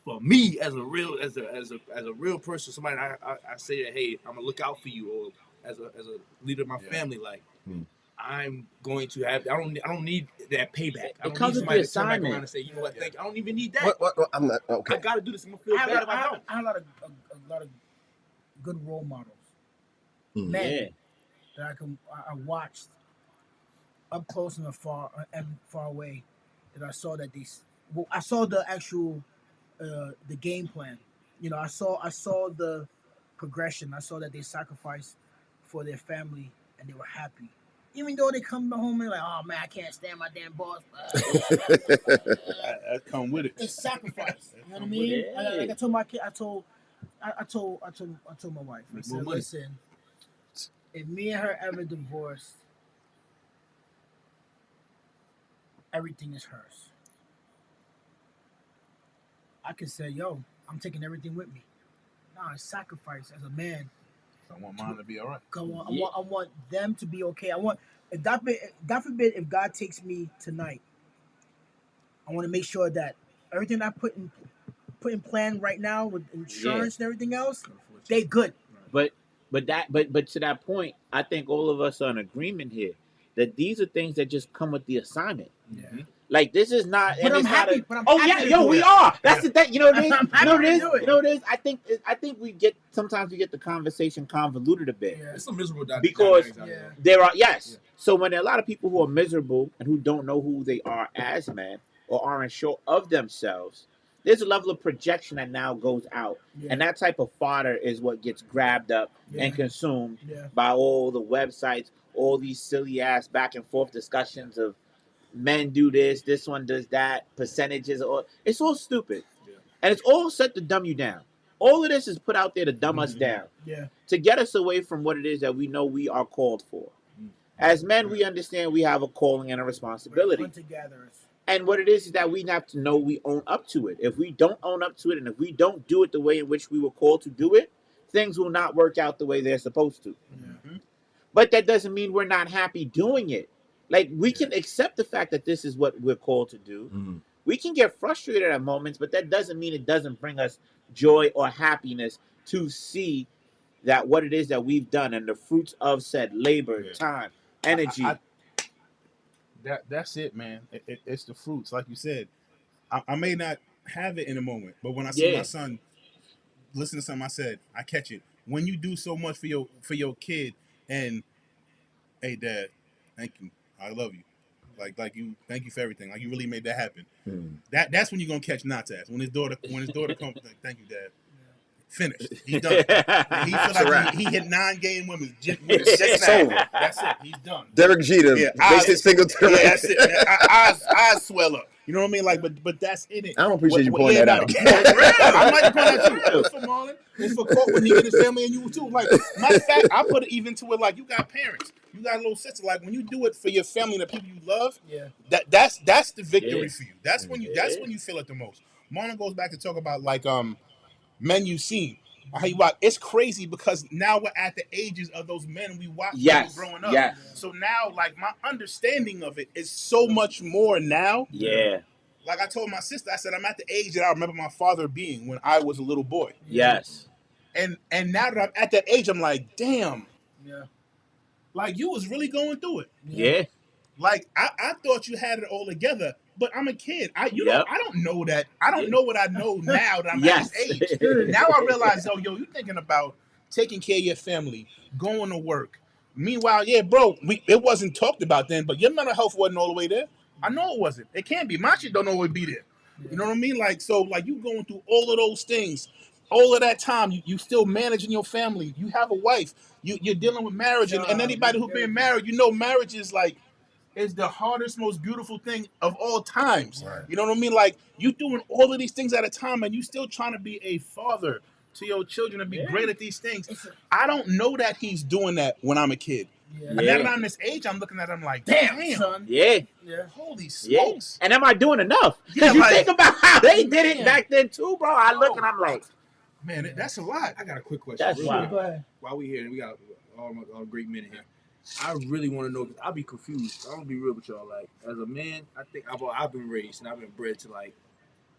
for me, as a real person, somebody I say that, hey, I'm gonna look out for you, or as a leader of my family, like I'm going to have. I don't need that payback. I don't need somebody to turn back around and say, you know what? Thank you. I don't even need that. What? I'm not okay. I gotta do this. I'm gonna feel bad if I don't. I have a lot of good role models, men that I watched up close and far away. That I saw that I saw the actual the game plan. I saw the progression. I saw that they sacrificed for their family and they were happy. even though they come home and like, oh man, I can't stand my damn boss. That come with it. It's sacrifice. You know what I mean? Like I told my kid, I told my wife. I said, listen, if me and her ever divorced, everything is hers. I can say, yo, I'm taking everything with me. Nah, it's sacrifice as a man. I want mine to be all right. I want them to be okay. I want, if God forbid, if God takes me tonight, I want to make sure that everything I put in plan right now with insurance and everything else, they good. But to that point, I think all of us are in agreement here that these are things that just come with the assignment. Yeah. Like this is not. But I'm happy. We are. That's the thing. You know what it is. I'm happy to do it. You know what it is. I think we get the conversation convoluted a bit. Yeah. It's a miserable because dynamic. there are So when there are a lot of people who are miserable and who don't know who they are as men or aren't sure of themselves, there's a level of projection that now goes out, and that type of fodder is what gets grabbed up and consumed by all the websites, all these silly ass back and forth discussions of men do this one does that, percentages, or it's all stupid, and it's all set to dumb you down. All of this is put out there to dumb us down, to get us away from what it is that we know we are called for. As men, we understand we have a calling and a responsibility. And what it is that we have to know we own up to it. If we don't own up to it, and if we don't do it the way in which we were called to do it, things will not work out the way they're supposed to. But that doesn't mean we're not happy doing it. Like, we can accept the fact that this is what we're called to do. We can get frustrated at moments, but that doesn't mean it doesn't bring us joy or happiness to see that what it is that we've done and the fruits of said labor, time, energy. That's it, man. It's the fruits, like you said. I may not have it in a moment, but when I see my son listen to something I said, I catch it. When you do so much for your kid, and hey, Dad, thank you, I love you, like you, thank you for everything. Like you really made that happen. That's when you're gonna catch Knott's ass. When his daughter comes, like, thank you, Dad. Finished. He done. He feel like he hit 9 game women. It's over. That's it. He's done. Derek Jeter makes his single turn. Yeah, that's it. Eyes swell up. You know what I mean? Like, but that's in it. I don't appreciate you pointing that out. I might point out too. It's for Marlon. It's for Colt when he and his family and you too. Like, matter of fact, I put it even to it like you got parents. You got a little sister. Like when you do it for your family and the people you love, that's the victory for you. That's when you feel it the most. Marlon goes back to talk about like men you've seen. How you watch? It's crazy because now we're at the ages of those men we watched growing up. So now, like my understanding of it is so much more now. Like I told my sister, I said I'm at the age that I remember my father being when I was a little boy. And now that I'm at that age, I'm like, damn. Like you was really going through it. Like I thought you had it all together. But I'm a kid. I don't know that. I don't know what I know now that I'm at this age. Now I realize, you're thinking about taking care of your family, going to work. Meanwhile, bro, it wasn't talked about then, but your mental health wasn't all the way there. I know it wasn't. It can't be. My shit don't always be there. You know what I mean? Like, so, like, you going through all of those things. All of that time, you still managing your family. You have a wife. You're dealing with marriage. And anybody who's been married, marriage is like, is the hardest, most beautiful thing of all times. You know what I mean? Like, you doing all of these things at a time and you still trying to be a father to your children and be great at these things. I don't know that he's doing that when I'm a kid. And now that I'm this age, I'm looking at him like, damn, son. Holy smokes. And am I doing enough? Because you think about how they did it back then too, bro. I look and I'm like, man, that's a lot. I got a quick question. That's wild. Go ahead. While we here, and we got all great men in here. I really want to know, because I'll be confused. I'm going to be real with y'all. Like, as a man, I think I've been raised and I've been bred to, like,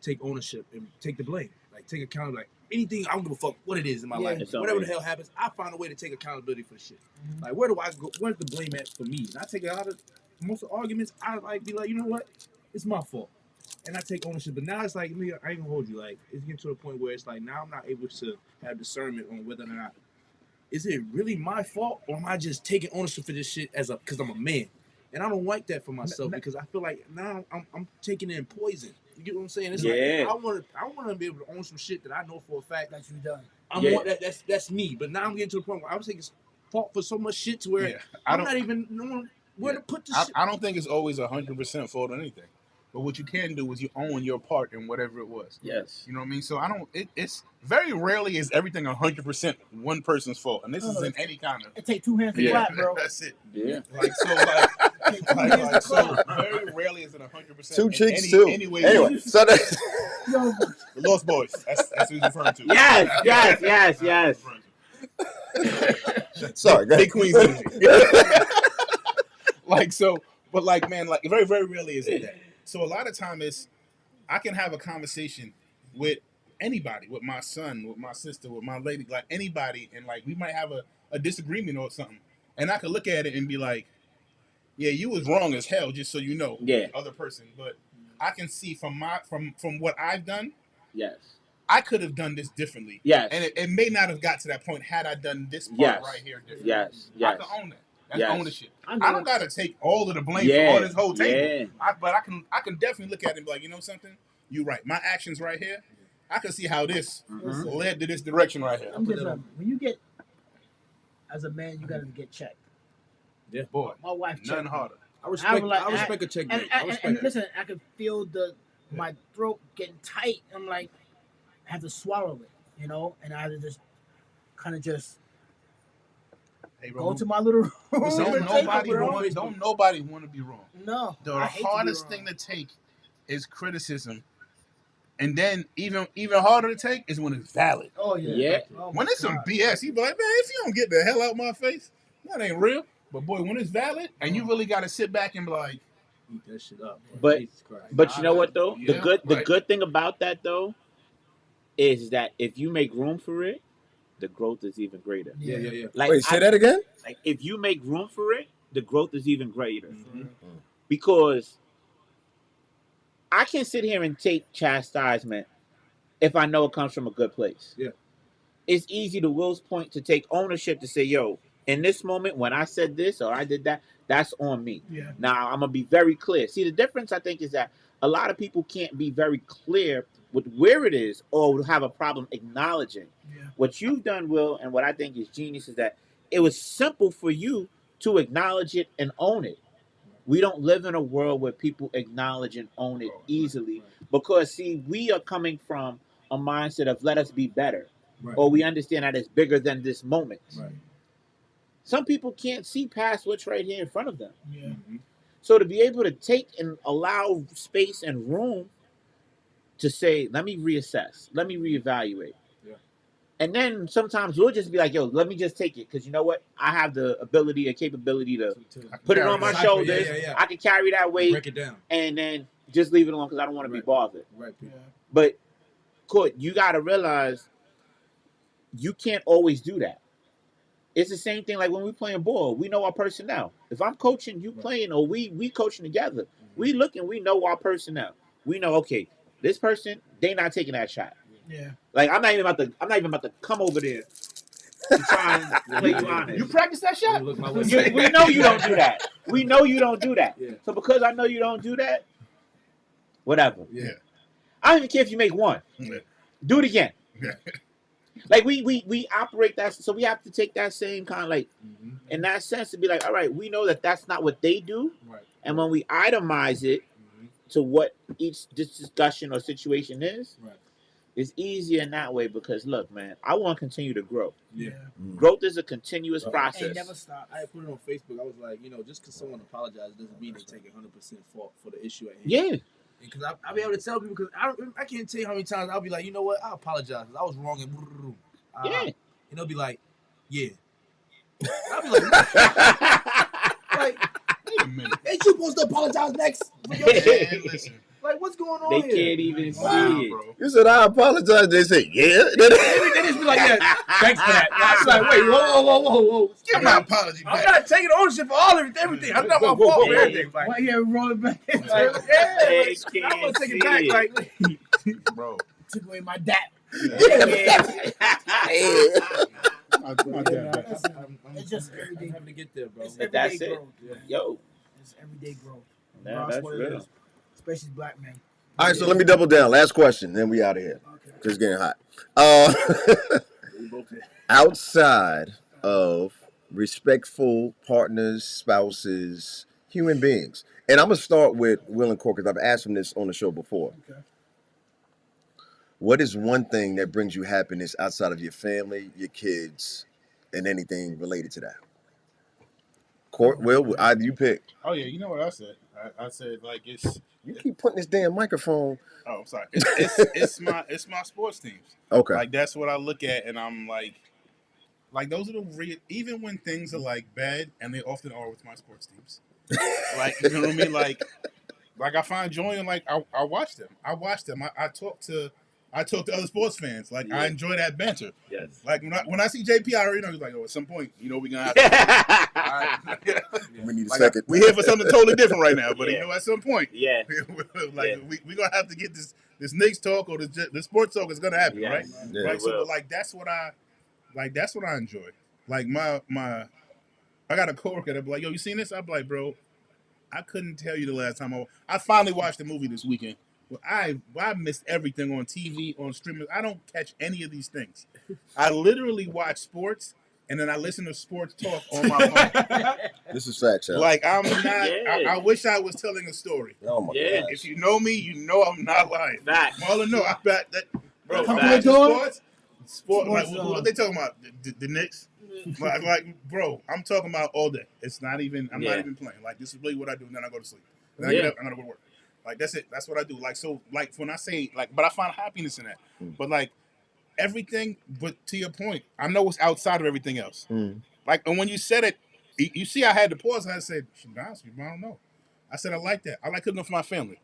take ownership and take the blame. Like, take accountability. Like, anything, I don't give a fuck what it is in my life. Whatever the hell happens, I find a way to take accountability for the shit. Like, where do I go? Where's the blame at for me? And I take it out of most of the arguments. I, like, be like, you know what? It's my fault. And I take ownership. But now it's like, I ain't going to hold you. Like, it's getting to a point where it's like, now I'm not able to have discernment on whether or not, is it really my fault, or am I just taking ownership for this shit because I'm a man? And I don't like that for myself, because I feel like now I'm taking in poison. You get what I'm saying? It's like I want to be able to own some shit that I know for a fact that you've done. That's me. But now I'm getting to the point where I was taking fault for so much shit to where I'm not even knowing where to put the shit. I don't think it's always 100% fault on anything. But what you can do is you own your part in whatever it was. Yes. You know what I mean? So I don't. It's very rarely is everything 100% one person's fault, and this is in any kind of. It take two hands to clap, bro. That's it. Yeah. Like so, so very rarely is it 100%. Two cheeks too. Anyway, So that, Yo, the Lost Boys. That's who he's referring to. Yes. sorry, go Big ahead. Queen's energy. Like so, but like man, like very very rarely is it that. So a lot of time is I can have a conversation with anybody, with my son, with my sister, with my lady, like anybody, and like we might have a disagreement or something, and I could look at it and be like, yeah, you was wrong as hell, just so you know, Yeah. other person. But I can see from what I've done, Yes. I could have done this differently. Yes. And it may not have got to that point had I done this part Yes. right here differently. Yes. I can own that. That's Yes. ownership. I don't gotta take all of the blame Yeah. for all this whole table. Yeah. But I can definitely look at it and be like, you know something? You're right. My actions right here, I can see how this led to this direction right here. I'm just when you get as a man, you gotta get checked. Yeah, boy. My wife checked Nothing me. harder. I respect a check. And listen, I can feel my throat getting tight. I'm like, I have to swallow it, you know, and I have to just kind of just Hey, go to my little room. Don't nobody want to be wrong. No, The hardest thing to take is criticism, and then even harder to take is when it's valid. Oh yeah. Yeah. Oh, When it's some BS, you be like, man, if you don't get the hell out my face, that ain't real. But boy, when it's valid, and you really got to sit back and be like, eat that shit up. But Jesus Christ. but you know what though? Yeah, The good thing about that though is that if you make room for it, the growth is even greater. Yeah. Like Wait, say that again? Like if you make room for it, the growth is even greater. Mm-hmm. Because I can sit here and take chastisement if I know it comes from a good place. Yeah. It's easy to Will's point to take ownership to say, yo, in this moment when I said this or I did that, that's on me. Yeah. Now I'm gonna be very clear. See, the difference I think is that a lot of people can't be very clear with where it is or would have a problem acknowledging. Yeah. What you've done, Will, and what I think is genius is that it was simple for you to acknowledge it and own it. We don't live in a world where people acknowledge and own it easily because, see, we are coming from a mindset of let us be better, or we understand that it's bigger than this moment. Right. Some people can't see past what's right here in front of them. Yeah. So to be able to take and allow space and room to say, let me reassess, let me reevaluate. Yeah. And then sometimes we'll just be like, yo, let me just take it. Because you know what? I have the ability or capability to put it on my shoulders. Yeah. I can carry that weight. Break it down. And then just leave it alone because I don't want to be bothered. Right. Yeah. But, Court, you got to realize you can't always do that. It's the same thing like when we playing ball. We know our personnel. If I'm coaching, you playing, or we coaching together. We look and we know our personnel. We know, okay, this person, they not taking that shot. Yeah. Like I'm not even about to come over there to try and play you honest. you practice that shot? Look my way. We know you don't do that. We know you don't do that. Yeah. So because I know you don't do that, whatever. Yeah. I don't even care if you make one. Yeah. Do it again. Yeah. Like we operate that, so we have to take that same kind of like in that sense to be like, all right, we know that that's not what they do, Right. and when we itemize it to what each discussion or situation is, Right. it's easier in that way because look, man, I want to continue to grow. Yeah. Growth is a continuous Ain't process. never stop. I put it on Facebook. I was like, just because someone apologizes doesn't mean they take 100% fault for the issue at hand. Yeah. Because I'll be able to tell people, because I can't tell you how many times I'll be like, you know what, I apologize. I was wrong. And Yeah. and they'll be like, yeah. I'll be like, Wait a minute. ain't you supposed to apologize next? For your Man, shit? listen. Like, what's going on They here? can't even see Wow, it. bro. You said, I apologize. They say, yeah. They just be like, yeah, thanks for that. I was like, wait, whoa. Give my apology I'm back. not taking ownership for everything. I'm not my fault for everything. Like, Why you roll it back? like, They yeah, I'm gonna can't take see it back. it. Like, Bro. Took away my dap. My dad. It's just everyday. I'm having to get there, bro. It's That's everyday it. growth. Yo, It's everyday growth. man, that's what it real. is. Especially black men. All right, so let me double down. Last question, then we out of here. Okay. Just getting hot. Outside of respectful partners, spouses, human beings. And I'm gonna start with Will and Cork because I've asked him this on the show before. Okay. What is one thing that brings you happiness outside of your family, your kids, and anything related to that? Cork, Will, you pick. Oh yeah, you know what I said? I said like it's. You keep putting this damn microphone. Oh, I'm sorry. It's my sports teams. Okay. Like that's what I look at, and I'm like those are the even when things are like bad, and they often are with my sports teams. Like you know what I mean? Like I find joy in like I watch them. I talk to other sports fans. Like I enjoy that banter. Yes. Like when I see JP, I already know he's like, oh, at some point, you know, we're gonna have to. We need a like, second. We're here for something totally different right now, but you know, at some point, Yeah. we're gonna have to get this Knicks talk or the sports talk is gonna happen, right? Yeah. Right. So, but like that's what I enjoy. Like I got a coworker that be like, yo, you seen this? I'm like, bro, I couldn't tell you the last time I finally watched the movie this weekend. Well, I missed everything on TV, on streaming. I don't catch any of these things. I literally watch sports and then I listen to sports talk on my phone. This is facts, y'all. Like I'm not. I wish I was telling a story. Oh my God. If you know me, you know I'm not lying. Facts. Marlon, no, I bet that. Bro, Come I'm on, sports. Like what they talking about? The Knicks. like, bro, I'm talking about all day. It's not even. I'm not even playing. Like this is really what I do. And then I go to sleep. And then I get up. I gotta go to work. Like that's it. That's what I do. Like so. Like when I say like, but I find happiness in that. But like everything. But to your point, I know it's outside of everything else. Like and when you said it, you see, I had to pause. And I said, "Should I ask you? I don't know." I said, "I like that. I like cooking for my family.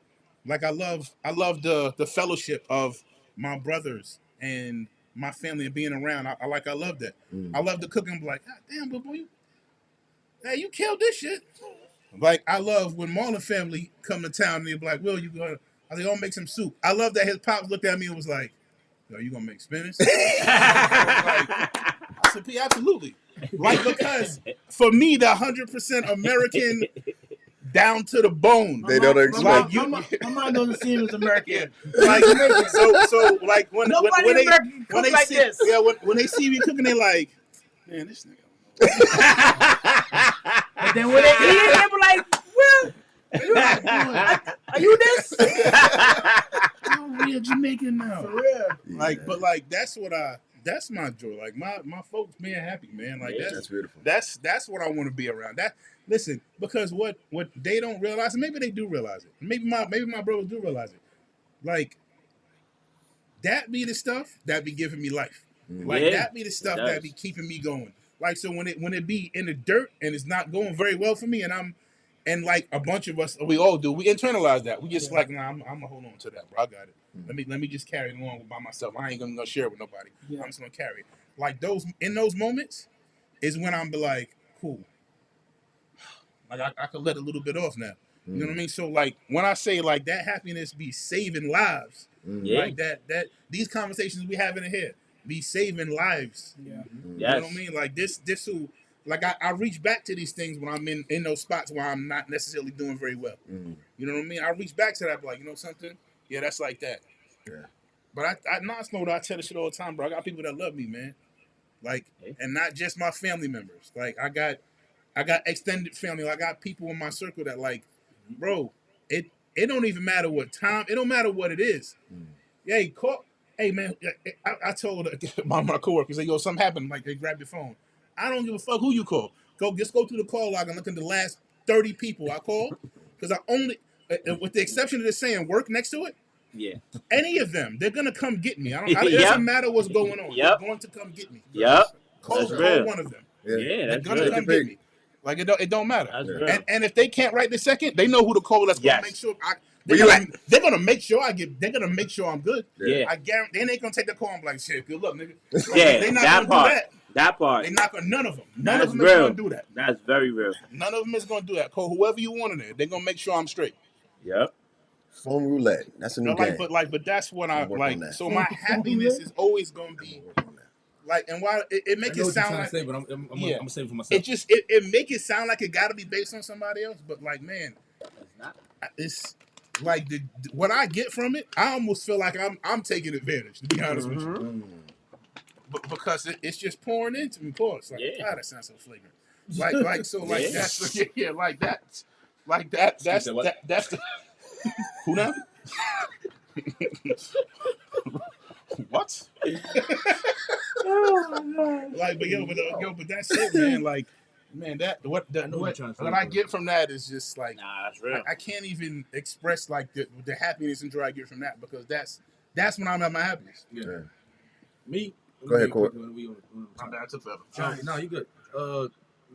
Like I love the fellowship of my brothers and my family and being around. I love that. I love the cooking. I'm like, God damn, but boy, you killed this shit. Like I love when Marlon family come to town and they're like, Will, you gonna? I think I'll make some soup. I love that his pops looked at me and was like, Yo, you gonna make spinach? I said, P, absolutely. Like because for me, the 100% American. Down to the bone. They don't expect you. My mind doesn't see him as American. Like so like when they like see this. when they see me cooking, they like, man, this nigga. But then when they eat it, they be like, Will, are you this? I'm real Jamaican now. For real. Like, but like that's my joy. Like my folks being happy, man. Like that's beautiful. That's what I want to be around. Listen, because what they don't realize, and maybe they do realize it. Maybe my brothers do realize it. Like that be the stuff that be giving me life. Like that be the stuff that be keeping me going. Like so when it be in the dirt and it's not going very well for me, and like a bunch of us, we all do. We internalize that. We just like, nah, I'm gonna hold on to that, bro. I got it. Let me just carry it along by myself. I ain't gonna share it with nobody. I'm just gonna carry it. Like in those moments is when I'm be like, cool. Like I could let a little bit off now. You know what I mean? So like when I say like that happiness be saving lives, like that these conversations we having in here be saving lives. Yeah. You know what I mean? Like this who like I reach back to these things when I'm in those spots where I'm not necessarily doing very well. You know what I mean? I reach back to that like, you know something? Yeah, that's like that. Yeah. But I tell the shit all the time, bro. I got people that love me, man. Like and not just my family members. Like I got extended family. Like, I got people in my circle that like, bro, it don't even matter what time. It don't matter what it is. Hey, man, I told my coworkers, yo, something happened. Like, they grab your phone. I don't give a fuck who you call. Just go through the call log and look at the last 30 people I called. Because I only, with the exception of this saying work next to it, any of them, they're going to come get me. It doesn't matter what's going on. They're going to come get me. Call one of them. They're going to come get me. Like it don't matter. And if they can't write the second, they know who to call. That's gonna make sure they're gonna make sure They're gonna make sure I'm good. I guarantee. They ain't gonna take the call and be like, shit, good luck, nigga. They're not gonna do that. That part. They're not gonna. None of them. None of them is gonna do that. That's very real. None of them is gonna do that. Call whoever you want in there. They're gonna make sure I'm straight. Yep. Phone roulette. That's a new game. But that's what I like. So my happiness is always gonna be. Like, and while it make it sound like, but I'm gonna say it for myself. It just it make it sound like it got to be based on somebody else. But like, man, it's like what I get from it. I almost feel like I'm taking advantage. To be honest with you, but because it's just pouring into me. Pause. Like, God, that sounds so flagrant. Like that's like that. Like that. That's said what? that's the who now? What? Oh my god. Like, but that's it, man. Like, man, that what I know what you're trying to say, what I bro. get from that is just like Nah, that's real. I can't even express like the happiness and joy I get from that because that's when I'm at my happiest. Yeah. Me. Go ahead, Court. My bad, took forever. No, you good.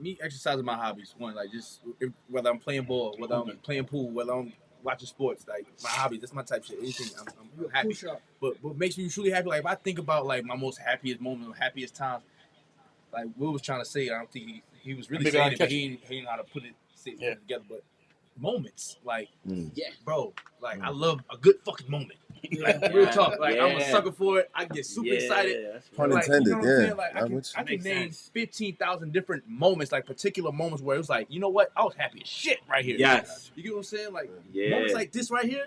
Me exercising my hobbies. One, like just whether I'm playing ball, whether I'm playing pool, whether I'm watching sports, like my hobbies. That's my type of shit. Anything, I'm happy. But what makes me truly happy, like if I think about like my most happiest moments, happiest times, like Will was trying to say, I don't think he was really saying it, but he didn't know how to put it together. But moments, like bro, like I love a good fucking moment. Real talk. Like I'm a sucker for it. I get super excited. Pun like, intended. You know what I'm saying? Like I can name sense. 15,000 different moments, like particular moments where it was like, you know what? I was happy as shit right here. Yes. You get what I'm saying? Like Yeah. moments like this right here.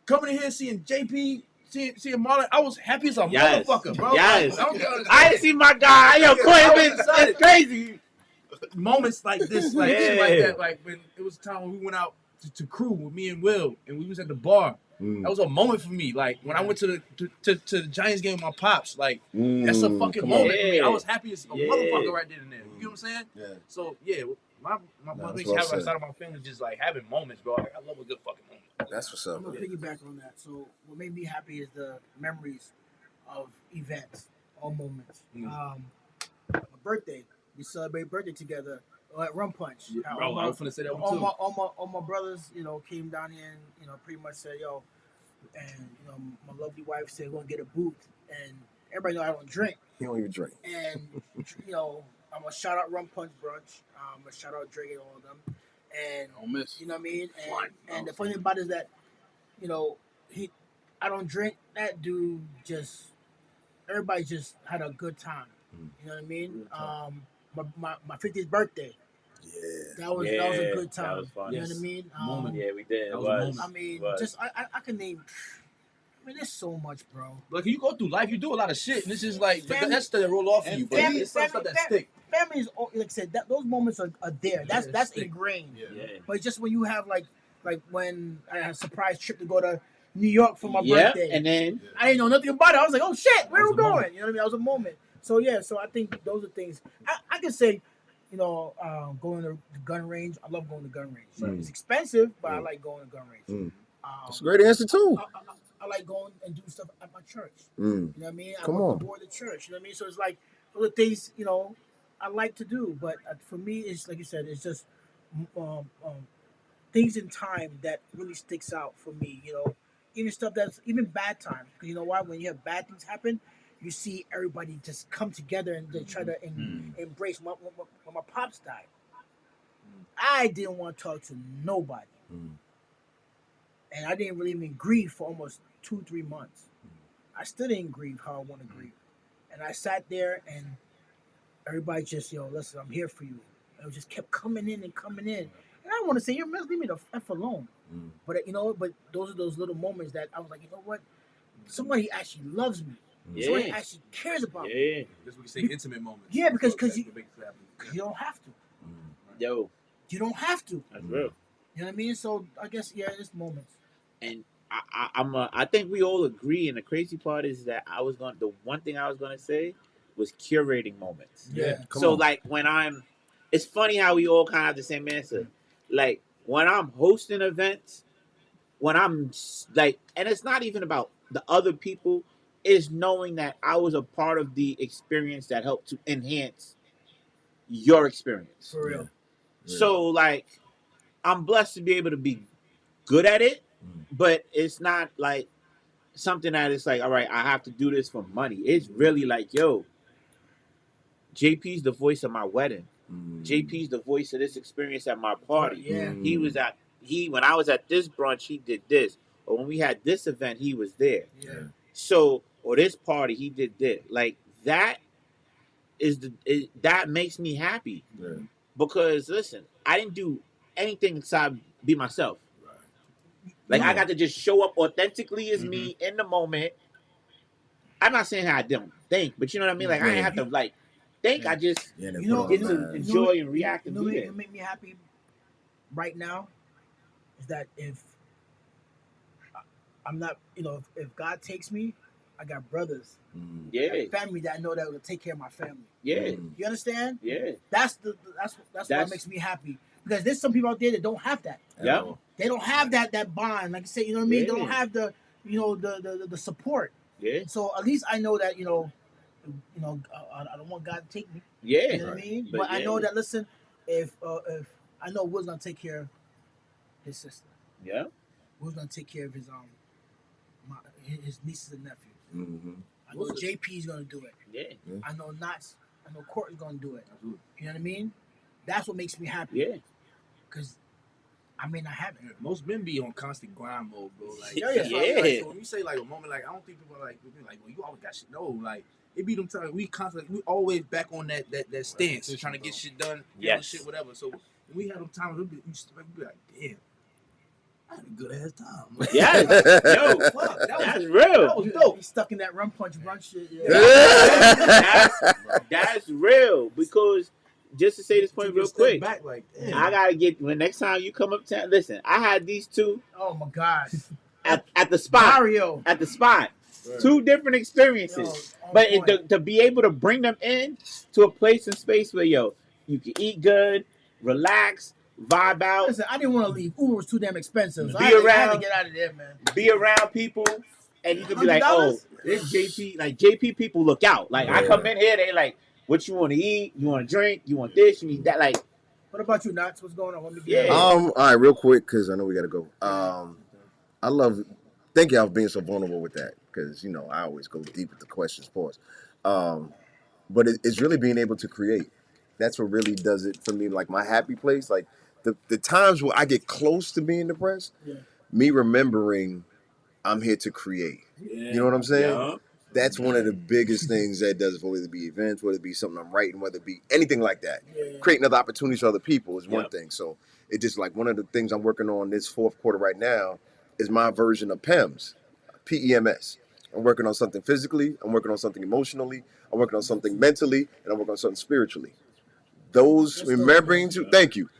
Coming in here seeing JP, seeing Marlon, I was happy as a Yes. motherfucker, bro. Yes. Like, I didn't see my guy. Yo, Corbin, it's crazy. moments like this, like shit like that, like when it was time when we went out to crew with me and Will, and we was at the bar. That was a moment for me. Like when I went to the Giants game with my pops, like that's a fucking moment for me. I was happy as a motherfucker right there and there. You know what I'm saying? Yeah. So yeah, my makes happy outside of my family just like having moments, bro. Like, I love a good fucking moment. That's what's up. I'm gonna piggyback on that. So what made me happy is the memories of events or moments. My birthday, we celebrate birthday together at Rum Punch. Bro, I was finna say that one too. All my brothers, came down here and pretty much said, yo, and my lovely wife said we're gonna get a booth, and everybody know I don't drink. He don't even drink. And I'm gonna shout out Rum Punch Brunch. I'm gonna shout out Dre and all of them. And you know what I mean? And the funny thing about it is that, I don't drink. That dude everybody just had a good time. You know what I mean? My 50th birthday. Yeah. That was a good time. That was fun. You know what I mean? Moment. Yeah, we did. That was a moment. I mean, I can name. I mean, there's so much, bro. Like you go through life, you do a lot of shit, and it's just like that's stuff that roll off of you. But it's some stuff that stick. Family is, like I said, those moments are there. That's ingrained. Yeah. But just when you have like when I had a surprise trip to go to New York for my birthday, and then I didn't know nothing about it. I was like, oh shit, where are we going? You know what I mean? That was a moment. So yeah, so I think those are things I can say. Going to the gun range. I love going to gun range. It's expensive, but I like going to gun range. That's a great answer too. I like going and doing stuff at my church. You know what I mean? I work the board of the church. You know what I mean? So it's like those are things I like to do. But for me, it's like you said, it's just things in time that really sticks out for me. Even stuff that's even bad times. Because you know why? When you have bad things happen, you see everybody just come together and they try to embrace. When my pops died, I didn't want to talk to nobody. And I didn't really even grieve for almost 2-3 months. I still didn't grieve how I want to grieve. And I sat there and everybody just, listen, I'm here for you. And it just kept coming in. And I don't want to say, leave me the F alone. But, but those are those little moments that I was like, you know what? Somebody actually loves me. Somebody actually cares about me. That's what we say, intimate moments. Yeah, because you don't have to. Yo. You don't have to. That's real. You know what I mean? So I guess, it's moments. And I think we all agree, and the crazy part is that the one thing I was gonna say was curating moments. Yeah. So like it's funny how we all kind of have the same answer. Like when I'm hosting events, when I'm like, and it's not even about the other people, it's knowing that I was a part of the experience that helped to enhance your experience. For real. So like, I'm blessed to be able to be good at it. But it's not like something that it's like, all right, I have to do this for money. It's really like, yo, JP's the voice of my wedding. JP's the voice of this experience at my party. Yeah. When I was at this brunch, he did this. Or when we had this event, he was there. Yeah. So, or this party, he did this. Like that that makes me happy. Yeah. Because listen, I didn't do anything inside be myself. Like, I got to just show up authentically as me in the moment. I'm not saying how I don't think, but you know what I mean? Like, I ain't have to, think. I just get to enjoy and react and be there. It make me happy. right now is that if I'm not, if God takes me, I got brothers, Yeah. I got family that I know that will take care of my family. Yeah. You understand? Yeah. That's what makes me happy, because there's some people out there that don't have that. Yeah. They don't have that bond. Like I said, you know what I mean? Yeah. They don't have the support. Yeah. So at least I know that I don't want God to take me. Yeah. You know what I mean? But But I know that, listen, if I know Will's gonna take care of his sister. Yeah. Will's gonna take care of his nieces and nephews. Mm-hmm. I know JP's gonna do it. Yeah. I know Knots. I know Court's gonna do it. You know what I mean? That's what makes me happy. Yeah. Because I may not have it. Most men be on constant grind mode, bro. Like, Yeah. Like, so when you say like a moment, like I don't think people are like, well, you always got shit. No, like it be them times we always back on that stance, trying to get shit done, shit, whatever. So when we have them times, we be like, damn, I had a good ass time. Like, Yeah. Yo, fuck, that's real. That was dope. He's stuck in that rum punch shit. That's real, because just to say this point real quick, back, like, I gotta get, when next time you come uptown. Listen, I had these two. Oh my god. At the spot. Mario. At the spot. Right. 2 different experiences. But to be able to bring them in to a place and space where you can eat good, relax, vibe out. Listen, I didn't want to leave. Uber was too damn expensive. So I had to get out of there, man. Be around people, and you could be like, oh, this JP, like JP people look out. Like I come in here, they like, what you want to eat? You want to drink? You want this? You need that? Like, what about you, Knots? What's going on? All right, real quick, because I know we got to go. Thank y'all for being so vulnerable with that, because I always go deep with the questions. Pause. But it's really being able to create. That's what really does it for me. Like my happy place, like the times where I get close to being depressed, me remembering I'm here to create. You know what I'm saying? Yeah. That's one of the biggest things that does it, for whether it be events, whether it be something I'm writing, whether it be anything like that. Creating other opportunities for other people is one thing. So it's just like one of the things I'm working on this fourth quarter right now is my version of PEMS, PEMS. I'm working on something physically, I'm working on something emotionally, I'm working on something mentally, and I'm working on something spiritually. Those remembering to, thank you,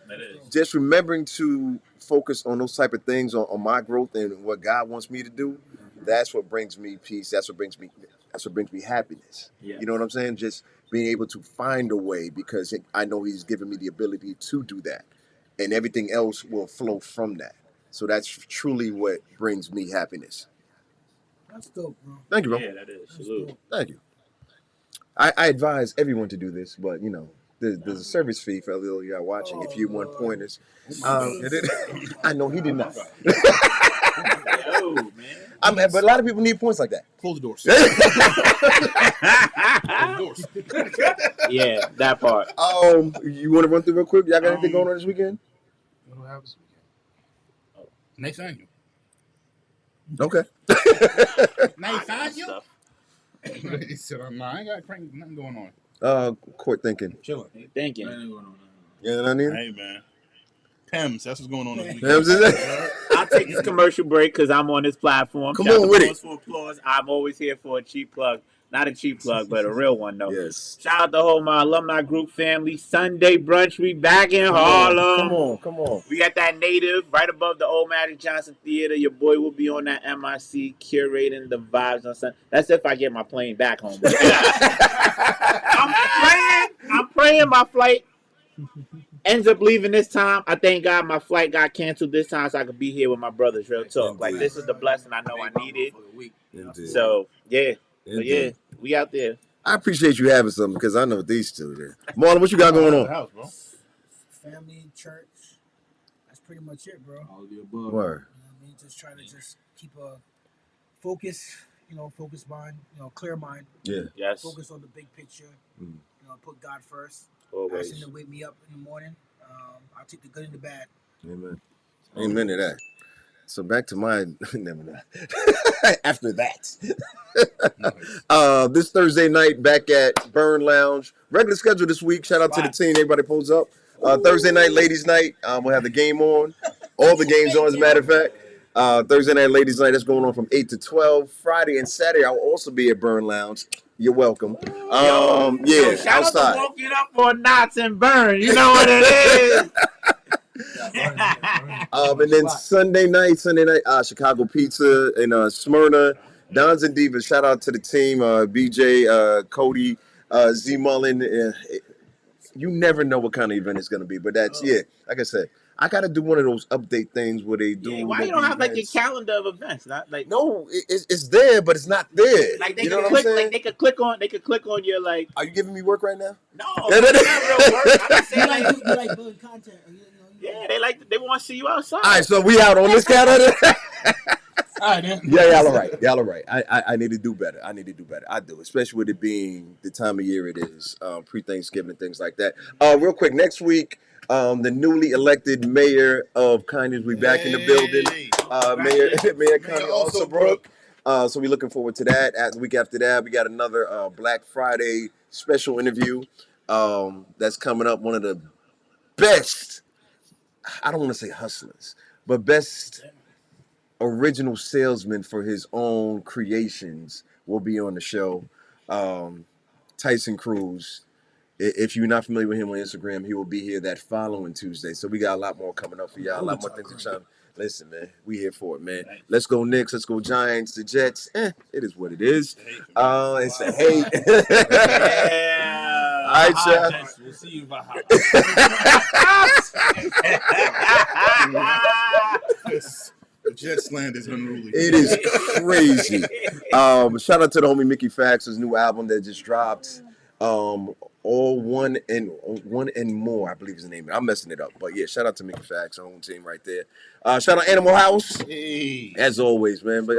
just remembering to focus on those type of things, on my growth and what God wants me to do. That's what brings me peace. That's what brings me happiness. You know what I'm saying? Just being able to find a way, because I know He's given me the ability to do that, and everything else will flow from that. So that's truly what brings me happiness. That's dope, bro. Thank you, bro. Yeah, that is. Salute. Thank you. I advise everyone to do this, but there's a service fee for all y'all watching. If you want pointers, I know he did not. Yo, man. But a lot of people need points like that. Close the doors. Yeah, that part. You want to run through real quick? Y'all got anything going on this weekend? What will happen this weekend? Nathaniel. Okay. Nathaniel? He said, I ain't got nothing going on. Court thinking. Chilling. Thinking. You know what I mean? Hey, man. PEMS, that's what's going on this weekend. PEMS is it? I'll take this commercial break because I'm on this platform. Come on with it. For applause. I'm always here for a cheap plug. Not a cheap plug, but a real one, though. Yes. Shout out to whole my alumni group family. Sunday brunch, we back in Harlem. Come on. We got that native right above the old Magic Johnson Theater. Your boy will be on that MIC curating the vibes on Sunday. That's if I get my plane back home. I'm praying my flight ends up leaving this time. I thank God my flight got canceled this time so I could be here with my brothers. Real talk. Like, this is the blessing I know I needed. So, yeah. But yeah, we out there. I appreciate you having something, because I know these two there. Marlon, what you got going on? House, bro. Family, church. That's pretty much it, bro. All of the above. Word. You know what I mean? Just try to keep a focus, focused mind, clear mind. Yeah. Yes. Focus on the big picture. Put God first. Always. Ask Him to wake me up in the morning. I'll take the good and the bad. Amen. Amen to that. So back to my never mind. After that. This Thursday night back at Burn Lounge. Regular schedule this week. Shout out to the team. Everybody pulls up. Thursday night, ladies night. We'll have the game on. All the games on, as a matter of fact. Thursday night, ladies night. That's going on from 8 to 12. Friday and Saturday, I'll also be at Burn Lounge. You're welcome. Shout outside. out to Walking Up for Knots and Burn. You know what it is. And then Sunday night, Chicago Pizza in Smyrna. Dons and Divas, shout out to the team, BJ, Cody, Z Mullen. You never know what kind of event it's going to be, but that's, like I said, I got to do one of those update things where they do. Yeah, why you don't have like your calendar of events? Not like no, it's there, but it's not there. Like they you know could what click, I'm saying? like they could click on your like. Are you giving me work right now? No, it's not real work. I'm just saying You like building content. Yeah, they want to see you outside. All right, so we out on this calendar. All right, then. Yeah, y'all all right. I need to do better. I do, especially with it being the time of year it is, pre-Thanksgiving and things like that. Real quick, next week, the newly elected mayor of Conyers will be back in the building. Mayor Connie Alsabrook. So we're looking forward to that. The week after that, we got another Black Friday special interview that's coming up. One of the best, I don't want to say hustlers, but best original salesman for his own creations will be on the show. Tyson Cruz. If you're not familiar with him on Instagram, he will be here that following Tuesday. So we got a lot more coming up for y'all. A lot more things to chime. Listen, man, we here for it, man. Let's go Knicks. Let's go Giants. The Jets. It is what it is. It's a hate. Yeah. All right, y'all. We'll see you about The Jets land is unruly. It is crazy. Shout out to the homie Mickey Fax's new album that just dropped. All one and more, I believe is the name. I'm messing it up, but yeah, shout out to Mickey Fax, our own team right there. Shout out Animal House, as always, man. But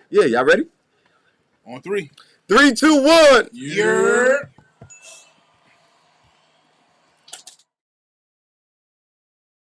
yeah, y'all ready? On 3. 3, 2, 1. You're